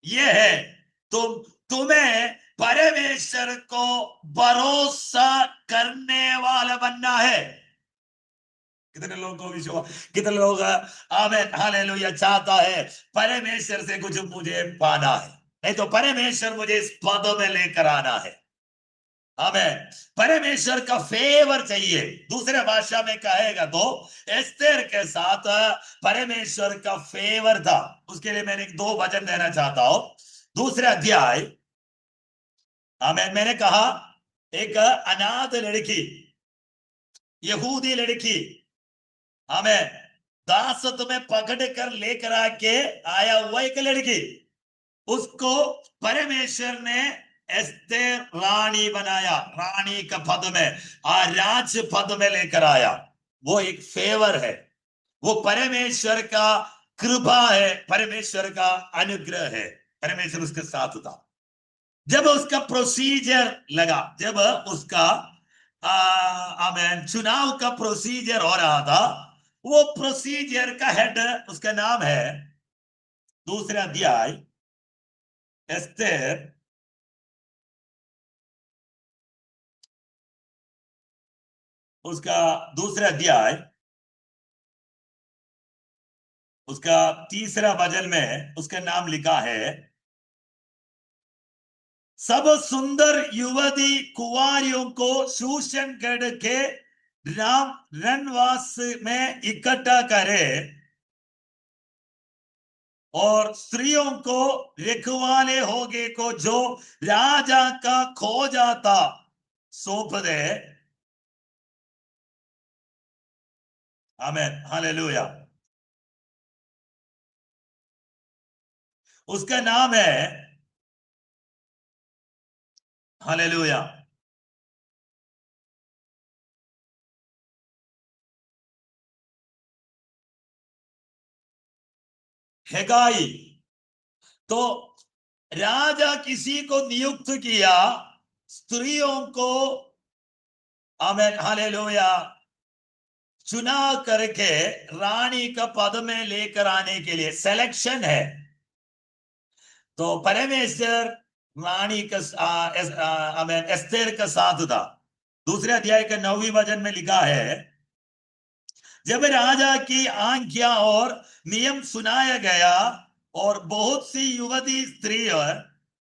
यह है, तुम्हें परमेश्वर को भरोसा करने वाला बनना है। कितने लोगों को विश्वास, कितने लोग आमेन हालेलुया चाहता है परमेश्वर से कुछ मुझे पाना है, नहीं तो परमेश्वर मुझे इस पद में लेकर आना है। हमें परमेश्वर का फेवर चाहिए। दूसरे भाषा में कहेगा तो एस्तेर के साथ परमेश्वर का फेवर था। उसके लिए मैंने 2 वचन देना चाहता हूं। दूसरे अध्याय, मैंने कहा एक अनाथ लड़की, यहूदी लड़की, हमें दासत्व में पकड़ कर लेकर आके आया हुआ एक लड़की, उसको परमेश्वर ने एस्तेर रानी बनाया, रानी का पद में राज पद में लेकर आया। वो एक फेवर है, वो परमेश्वर का कृपा है, परमेश्वर का अनुग्रह है, परमेश्वर उसके साथ था। जब उसका प्रोसीजर लगा, जब उसका चुनाव का प्रोसीजर हो रहा था, वो प्रोसीजर का हेड, उसका नाम है दूसरा अध्याय एस्तेर, उसका दूसरा अध्याय, उसका तीसरा वचन में उसका नाम लिखा है सब सुंदर युवती कुंवारियों को शूशनगढ़ के रनवास में इकट्ठा करे और स्त्रियों को रखवाले होगे को जो राजा का खोजा था सौंप दे। आमीन, हालेलुया। उसका नाम है, हालेलुया, हेगाई। तो राजा किसी को नियुक्त किया स्त्रियों को, आमीन, हालेलुया, चुना करके रानी का पद में लेकर आने के लिए सिलेक्शन है। तो परमेश्वर रानी का आमीन एस्तेर का साथ था। दूसरे अध्याय के 9वीं वचन में लिखा है, जब राजा की आज्ञा और नियम सुनाया गया और बहुत सी युवती स्त्रियां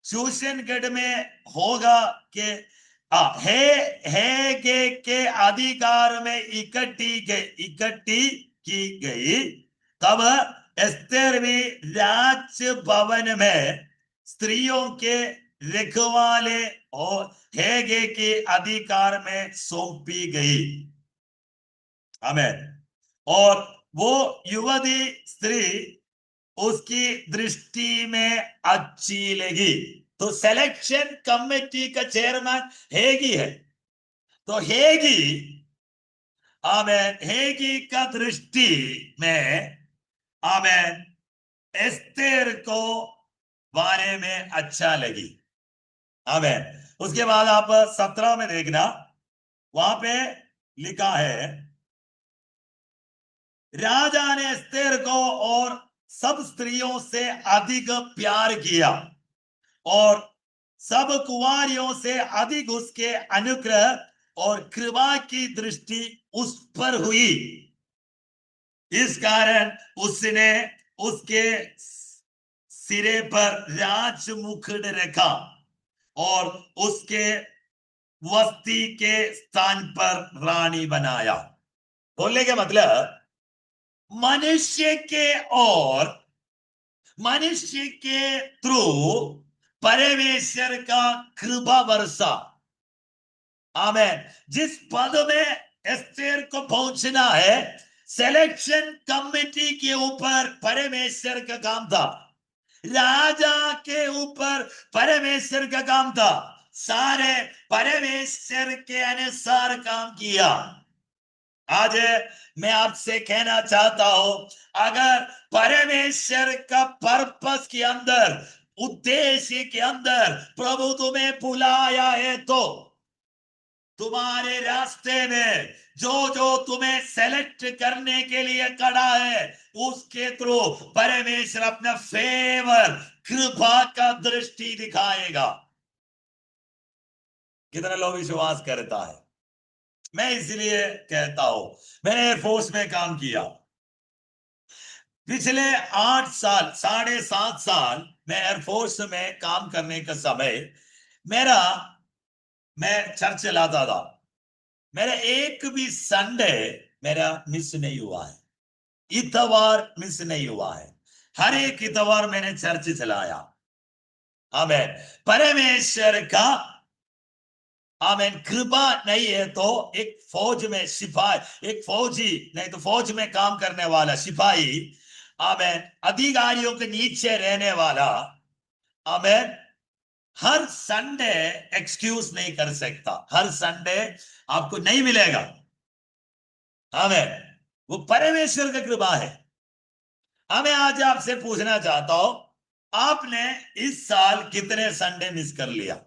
शूशनगढ़ में होगा है के अधिकार में इकट्ठी की गई, तब एस्तेर भी राजभवन में स्त्रियों के रखवाले और हेगे के अधिकार में सौंपी गई। आमीन। और वो युवती स्त्री उसकी दृष्टि में अच्छी लगी। तो सिलेक्शन कमेटी का चेयरमैन हेगी है। तो हेगी, आमीन, हेगी का दृष्टि में, आमीन, एस्तेर को बारे में अच्छा लगी। आमीन। उसके बाद आप 17 में देखना, वहां पे लिखा है, राजा ने एस्तेर को और सब स्त्रियों से अधिक प्यार किया और सब कुंवारियों से अधिक उसके अनुग्रह और कृपा की दृष्टि उस पर हुई। इस कारण उसने उसके सिरे पर राज मुकुट रखा और उसके वस्ती के स्थान पर रानी बनाया। बोलने के मतलब मनुष्य के थ्रू परमेश्वर का कृपा वर्षा। आमीन। जिस पद में एस्तेर को पहुंचना है, सिलेक्शन कमेटी के ऊपर परमेश्वर का काम था, राजा के ऊपर परमेश्वर का काम था, सारे परमेश्वर के अनुसार काम किया। आज मैं आपसे कहना चाहता हूं, अगर परमेश्वर का पर्पस के अंदर, उद्देश्य के अंदर प्रभु तुम्हें बुलाया है, तो तुम्हारे रास्ते में जो तुम्हें सेलेक्ट करने के लिए खड़ा है, उसके थ्रू परमेश्वर अपना फेवर, कृपा का दृष्टि दिखाएगा। कितना लोग विश्वास करता है? मैं इसलिए कहता हूं, मैंने एयरफोर्स में काम किया पिछले 8 साल, 7.5 साल मैं एयरफोर्स में काम करने का समय मैं चर्च चलाता था। मेरा एक भी संडे मेरा मिस नहीं हुआ है, इतवार मिस नहीं हुआ है, हर एक इतवार मैंने चर्च चलाया। आमीन। परमेश्वर का, आमीन, कृपा नहीं है तो एक फौज में सिपाही, एक फौजी नहीं तो फौज में काम करने वाला सिपाही, आमीन, अधिकारियों के नीचे रहने वाला, आमीन, हर संडे एक्सक्यूज नहीं कर सकता, हर संडे आपको नहीं मिलेगा। आमीन। वो परमेश्वर का कृपा है। मैं आज आपसे पूछना चाहता हूं, आपने इस साल कितने संडे मिस कर लिया?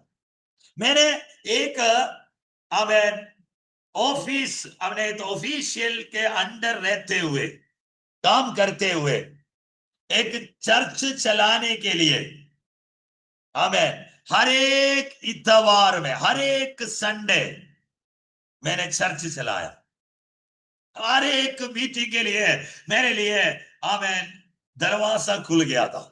मैंने एक, आमीन, ऑफिस, हमने तो ऑफिशियल के अंडर रहते हुए, काम करते हुए, एक चर्च चलाने के लिए, आमीन, हर एक इतवार में, हर एक संडे मैंने चर्च चलाया। हर एक मीटिंग के लिए मेरे लिए, आमीन, दरवाजा खुल गया था।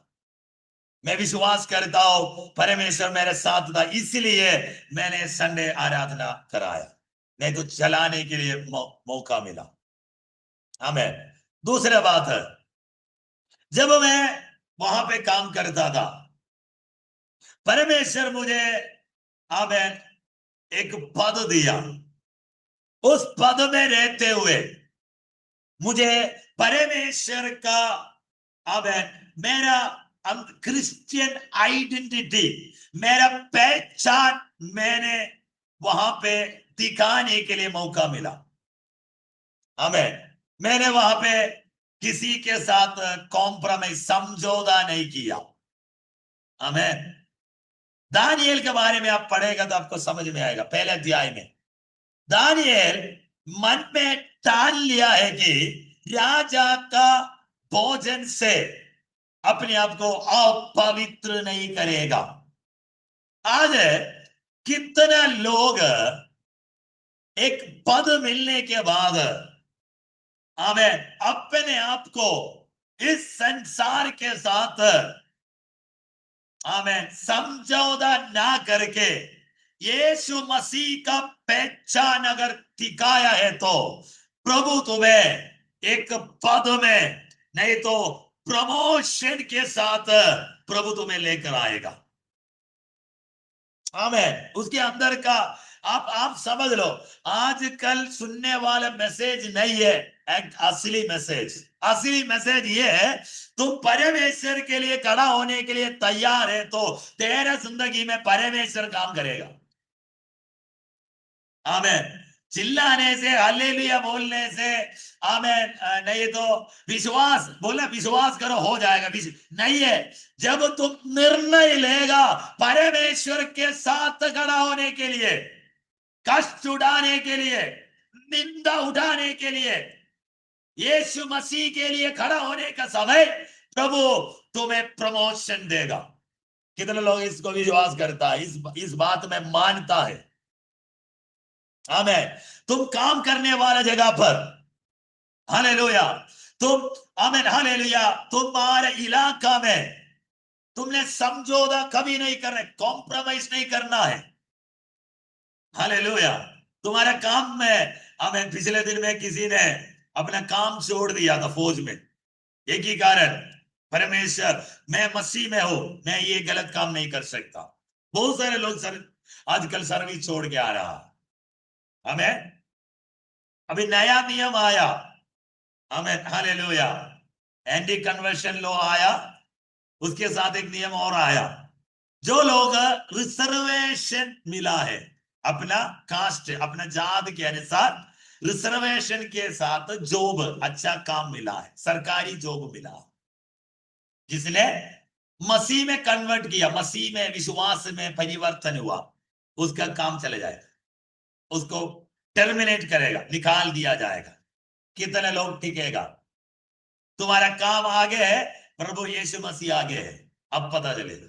मैं विश्वास करता हूं परमेश्वर मेरे साथ था, इसलिए मैंने संडे आराधना कराया, नहीं तो चलाने के लिए मौका मिला। हमें दूसरा बात है, जब मैं वहां पे काम करता था, परमेश्वर मुझे हमें एक पद दिया। उस पद में रहते हुए मुझे परमेश्वर का मेरा क्रिश्चियन आइडेंटिटी, मेरा पहचान मैंने वहां पे दिखाने के लिए मौका मिला। मैंने वहां पे किसी के साथ कॉम्प्रोमाइज, समझौता नहीं किया। दानिएल के बारे में आप पढ़ेगा तो आपको समझ में आएगा। पहले अध्याय में दानिएल मन में ठान लिया है कि राजा का भोजन से अपने आप को अपवित्र नहीं करेगा। आज कितना लोग एक पद मिलने के बाद अपने आप को इस संसार के साथ समझौता ना करके यीशु मसीह का पहचान अगर टिकाया है तो प्रभु तुम्हें एक पद में, नहीं तो प्रमोशन के साथ प्रभु तुम्हें लेकर आएगा। उसके अंदर का आप समझ लो, आजकल सुनने वाला मैसेज नहीं है एक असली मैसेज। असली मैसेज ये है, तुम परमेश्वर के लिए खड़ा होने के लिए तैयार है तो तेरा जिंदगी में परमेश्वर काम करेगा। चिल्लाने से, हालेलुया बोलने से नहीं तो विश्वास बोला, विश्वास करो हो जाएगा, नहीं है। जब तुम निर्णय लेगा परमेश्वर के साथ खड़ा होने के लिए, कष्ट उठाने के लिए, निंदा उठाने के लिए, यीशु मसीह के लिए खड़ा होने का समय प्रभु तुम्हें प्रमोशन देगा। कितने लोग इसको विश्वास करता है, इस बात में मानता है? तुम काम करने वाला जगह पर, हालेलुया, तुम हालेलुया, तुम्हारे इलाका में तुमने समझौता कभी नहीं करना, कॉम्प्रोमाइज नहीं करना है। हालेलुया। तुम्हारा काम में पिछले दिन में किसी ने अपना काम छोड़ दिया था फौज में, एक ही कारण, परमेश्वर मैं मसीह में हूं, मैं ये गलत काम नहीं कर सकता। बहुत सारे लोग आजकल सर्विस छोड़ के आ रहा। अभी नया नियम आया, हालेलुया, एंटी कन्वर्शन लॉ आया, उसके साथ एक नियम और आया। जो लोग रिजर्वेशन मिला है, अपना कास्ट, अपना जात के अनुसार रिजर्वेशन के साथ जॉब, अच्छा काम मिला है, सरकारी जॉब मिला, जिसने मसीह में कन्वर्ट किया, मसीह में विश्वास में परिवर्तन हुआ, उसका काम चले जाएगा, उसको टर्मिनेट करेगा, निकाल दिया जाएगा। कितने लोग टिकेगा? तुम्हारा काम आगे है, प्रभु यीशु मसीह आगे है, अब पता चलेगा।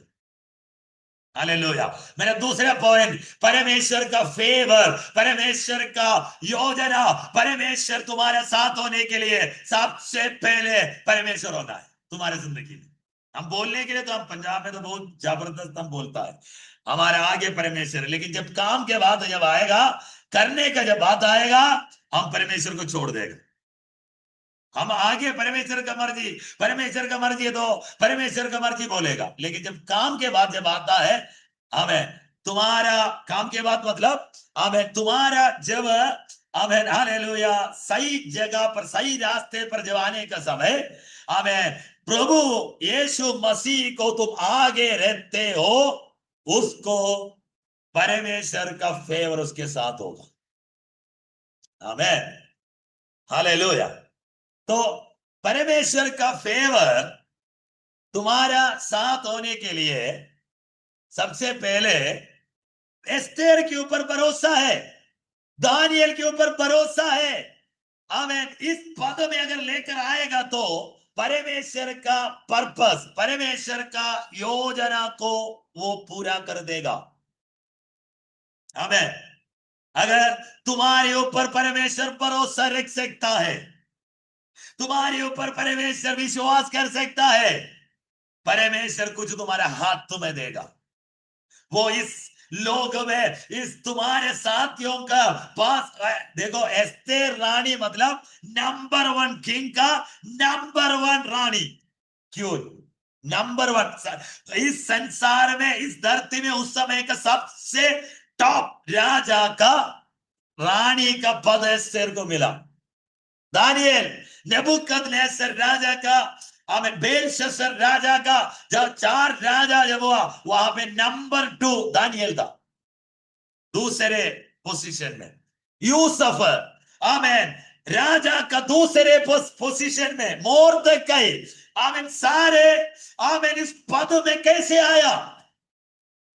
हालेलुया। मेरा दूसरा पॉइंट, परमेश्वर का फेवर, परमेश्वर का योजना, परमेश्वर तुम्हारे साथ होने के लिए सबसे पहले परमेश्वर होना है तुम्हारे जिंदगी में। हम बोलने के लिए तो, हम पंजाब में तो बहुत जबरदस्त हम बोलता है, हमारे आगे परमेश्वर, लेकिन जब काम के बाद जब आएगा, करने का जब बात आएगा, हम परमेश्वर को छोड़ देगा। हम आगे परमेश्वर का मर्जी, परमेश्वर का मर्जी तो परमेश्वर का मर्जी बोलेगा, लेकिन जब काम के बाद जब आता है, तुम्हारा काम के बाद मतलब तुम्हारा जब हालेलुया सही जगह पर, सही रास्ते पर जब आने का समय, प्रभु यीशु मसीह को तुम आगे रहते हो, उसको परमेश्वर का फेवर उसके साथ होगा। आमेन, हालेलुया। तो परमेश्वर का फेवर तुम्हारा साथ होने के लिए सबसे पहले एस्तेर के ऊपर भरोसा है, दानियल के ऊपर भरोसा है। आमेन। इस पद में अगर लेकर आएगा तो परमेश्वर का पर्पस, परमेश्वर का योजना को वो पूरा कर देगा। आमेन। अगर तुम्हारे ऊपर परमेश्वर भरोसा रख सकता है, तुम्हारे ऊपर परमेश्वर विश्वास कर सकता है, परमेश्वर कुछ तुम्हारे हाथ तुम्हें देगा। वो इस लोग में इस तुम्हारे साथियों का पास देखो, एस्तेर रानी मतलब नंबर 1 किंग का नंबर 1 रानी। क्यों नंबर 1? इस संसार में, इस धरती में उस समय का सबसे टॉप राजा का, रानी का पद एस्तेर को मिला। दानियल, नेबुकदनेस्सर राजा का, हमें बेलशस्सर राजा का, जब 4 राजा जब हुआ, वहां पे नंबर 2 दानियल था, दूसरे पोजीशन में। यूसुफ, आमीन, राजा का दूसरे पोजीशन में। मोर्दकई, आमीन, सारे, आमीन, इस पद में कैसे आया?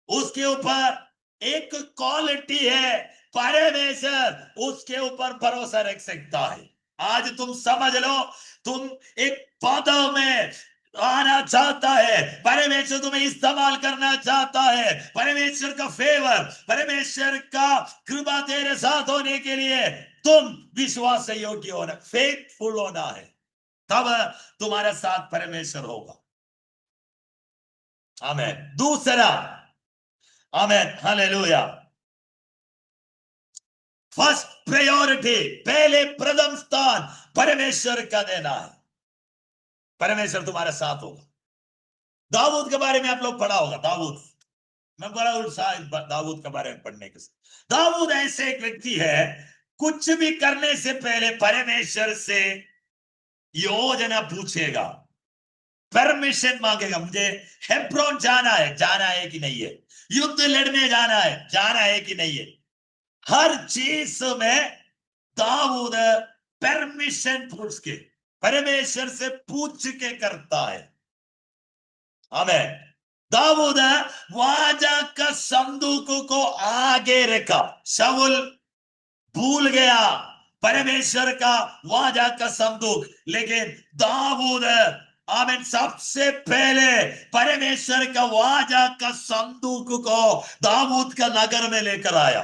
उसके ऊपर एक क्वालिटी है, परमेश्वर उसके ऊपर भरोसा रख सकता है। आज तुम समझ लो, तुम एक पद में आना चाहता है, परमेश्वर तुम्हें इस्तेमाल करना चाहता है, परमेश्वर का फेवर, परमेश्वर का कृपा तेरे साथ होने के लिए तुम विश्वास योग्य होना, फेथफुल होना है, तब तुम्हारे साथ परमेश्वर होगा। आमीन। दूसरा, आमीन, हालेलुया, फर्स्ट प्रायोरिटी, पहले प्रथम स्थान परमेश्वर का देना है। परमेश्वर तुम्हारे साथ होगा। दाऊद के बारे में आप लोग पढ़ा होगा। दाऊद, मैं बड़ा उत्साहित दाऊद के बारे में पढ़ने के साथ। दाऊद ऐसे एक व्यक्ति है, कुछ भी करने से पहले परमेश्वर से योजना पूछेगा, परमिशन मांगेगा। मुझे हेब्रोन जाना है कि नहीं है, युद्ध लड़ने जाना है कि नहीं है। हर चीज में दाऊद परमिशन पूछ के, परमेश्वर से पूछ के करता है। आमीन। दाऊद वाजा का संदूक को आगे रखा। शाऊल भूल गया परमेश्वर का वाजा का संदूक, लेकिन दाऊद, आमीन, सबसे पहले परमेश्वर का वाजा का संदूक को दाऊद का नगर में लेकर आया।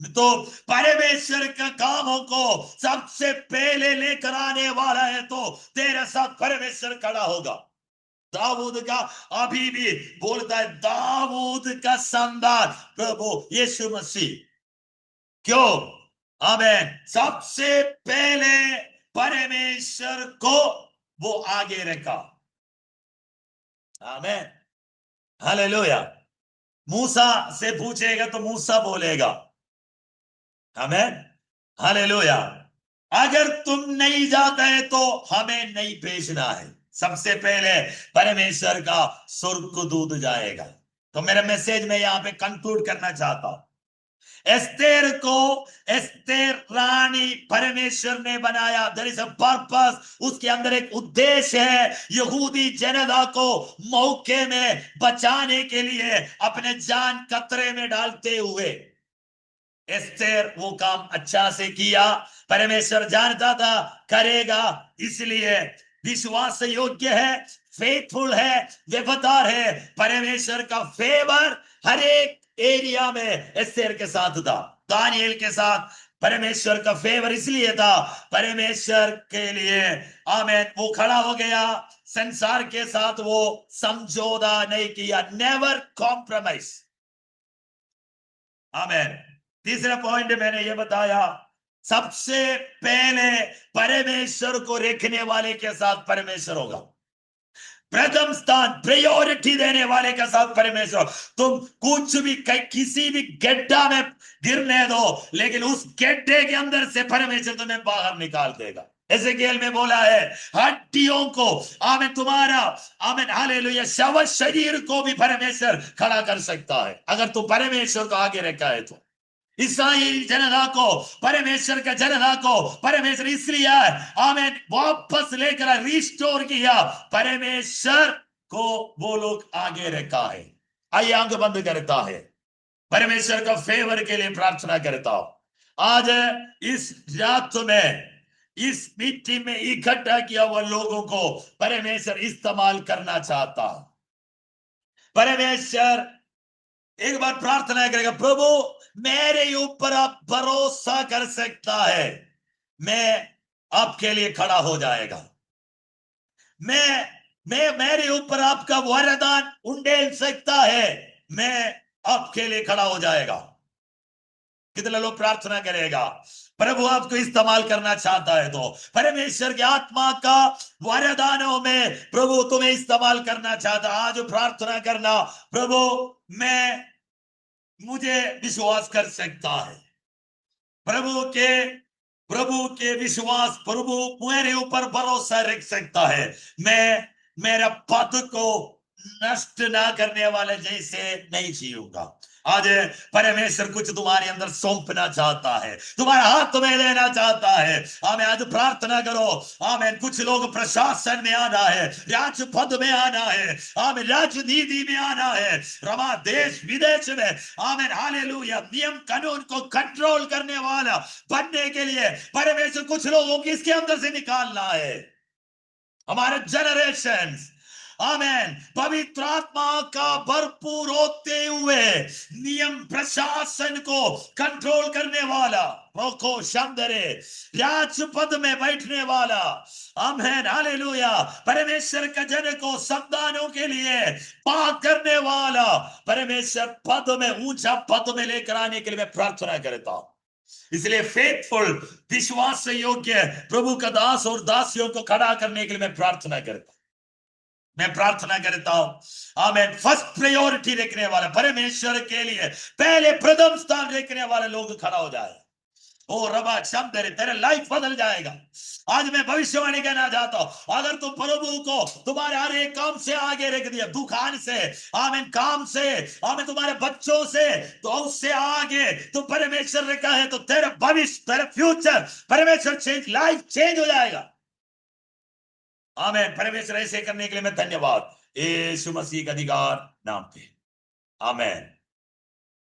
तो परमेश्वर का कामों को सबसे पहले लेकर आने वाला है, तो तेरे साथ परमेश्वर खड़ा होगा। दाऊद का अभी भी बोलता है, दाऊद का संतान प्रभु यीशु मसीह। क्यों? आमीन। सबसे पहले परमेश्वर को वो आगे रखा। आमीन, हालेलुया। मूसा से पूछेगा तो मूसा बोलेगा। आमीन, हालेलुया। अगर तुम नहीं जाता है तो हमें नहीं भेजना है। सबसे पहले परमेश्वर का स्वर्गदूत जाएगा। तो मेरा मैसेज मैं यहां पे कंक्लूड करना चाहता हूं। एस्तेर को एस्तेर रानी परमेश्वर ने बनाया। देयर इज अ पर्पस, उसके अंदर एक उद्देश्य है, यहूदी जनता को मौके में बचाने के लिए अपने जान खतरे में डालते हुए। एस्तेर वो काम अच्छा से किया, परमेश्वर जानता था करेगा, इसलिए विश्वास योग्य है, फेथफुल है, वफादार है। परमेश्वर का फेवर हर एक एरिया में एस्तेर के साथ था। दानियल के साथ परमेश्वर का फेवर इसलिए था, परमेश्वर के लिए, आमीन, वो खड़ा हो गया। संसार के साथ वो समझौता नहीं किया, नेवर कॉम्प्रोमाइज। आमीन। तीसरा पॉइंट मैंने ये बताया, सबसे पहले परमेश्वर को रखने वाले के साथ परमेश्वर होगा। प्रथम स्थान, प्रायोरिटी देने वाले के साथ परमेश्वर। तुम कुछ भी किसी भी गड्ढा में गिरने दो, लेकिन उस गड्ढे के अंदर से परमेश्वर तुम्हें बाहर निकाल देगा। एजेकिएल में बोला है, हड्डियों को, आमीन, तुम्हारा, आमीन, हालेलुया, शव शरीर को भी परमेश्वर खड़ा कर सकता है, अगर तू परमेश्वर को आगे रखा है तो। इस्राएल जनता को, परमेश्वर का जनता को परमेश्वर इसलिए, आमीन, वापस लेकर रिस्टोर किया। परमेश्वर को वो लोग आगे रखा है। आइए आंख बंद करता है, परमेश्वर का फेवर के लिए प्रार्थना करता हूं। आज इस रात में इस मिट्टी में इकट्ठा किया हुआ लोगों को परमेश्वर इस्तेमाल करना चाहता। परमेश्वर एक बार प्रार्थना करेगा, प्रभु मेरे ऊपर आप भरोसा कर सकता है, मैं आपके लिए खड़ा हो जाएगा। मैं मैं मेरे ऊपर आपका वरदान उंडेल सकता है, मैं आपके लिए खड़ा हो जाएगा। कितने लोग प्रार्थना करेगा? प्रभु आपको इस्तेमाल करना चाहता है तो परमेश्वर की आत्मा का वरदानों में प्रभु तुम्हें इस्तेमाल करना चाहता। आज प्रार्थना करना, प्रभु मुझे विश्वास कर सकता है, प्रभु के विश्वास, प्रभु मेरे ऊपर भरोसा रख सकता है, मैं मेरा पद को नष्ट ना करने वाले जैसे नहीं जीऊंगा। आज परमेश्वर कुछ तुम्हारे अंदर सौंपना चाहता है, तुम्हारा हाथ में लेना चाहता है। आमें, आज प्रार्थना करो। आमें, कुछ लोग प्रशासन में आना है, राज पद में आना है, आमें, राजनीति में आना है, रमा देश विदेश में, आमें, हालेलुया, नियम कानून को कंट्रोल करने वाला बनने के लिए परमेश्वर कुछ लोगों की इसके अंदर से निकालना है। हमारे जनरेशन, आमेन, पवित्र आत्मा का भरपूर होते हुए नियम प्रशासन को कंट्रोल करने वाला, रोको शंदरे, राजपद में बैठने वाला, आमेन, हालेलुया, परमेश्वर का जन को संतानों के लिए पाक करने वाला, परमेश्वर पद में, ऊंचा पद में लेकर आने के लिए मैं प्रार्थना करता हूं। इसलिए फेथफुल, विश्वास योग्य प्रभु का दास और दासियों को खड़ा करने के लिए मैं प्रार्थना करता हूं। आमेन। फर्स्ट प्रायोरिटी रखने वाला, परमेश्वर के लिए पहले प्रथम स्थान रखने वाले लोग खड़ा हो जाए। ओ रबा शब्द, तेरा लाइफ बदल जाएगा। आज मैं भविष्यवाणी कहना चाहता हूं, अगर तुम प्रभु को तुम्हारे हर एक काम से आगे रख दिया, दुकान से, आमीन, काम से, आमीन, तुम्हारे बच्चों से, तो उससे आगे तो परमेश्वर ने कहा है, तो तेरा भविष्य, तेरा फ्यूचर, परमेश्वर चेंज, लाइफ चेंज हो जाएगा। आमीन। परमेश्वर ऐसे करने के लिए मैं धन्यवाद, यीशु मसीह का अधिकार नाम पे, आमीन।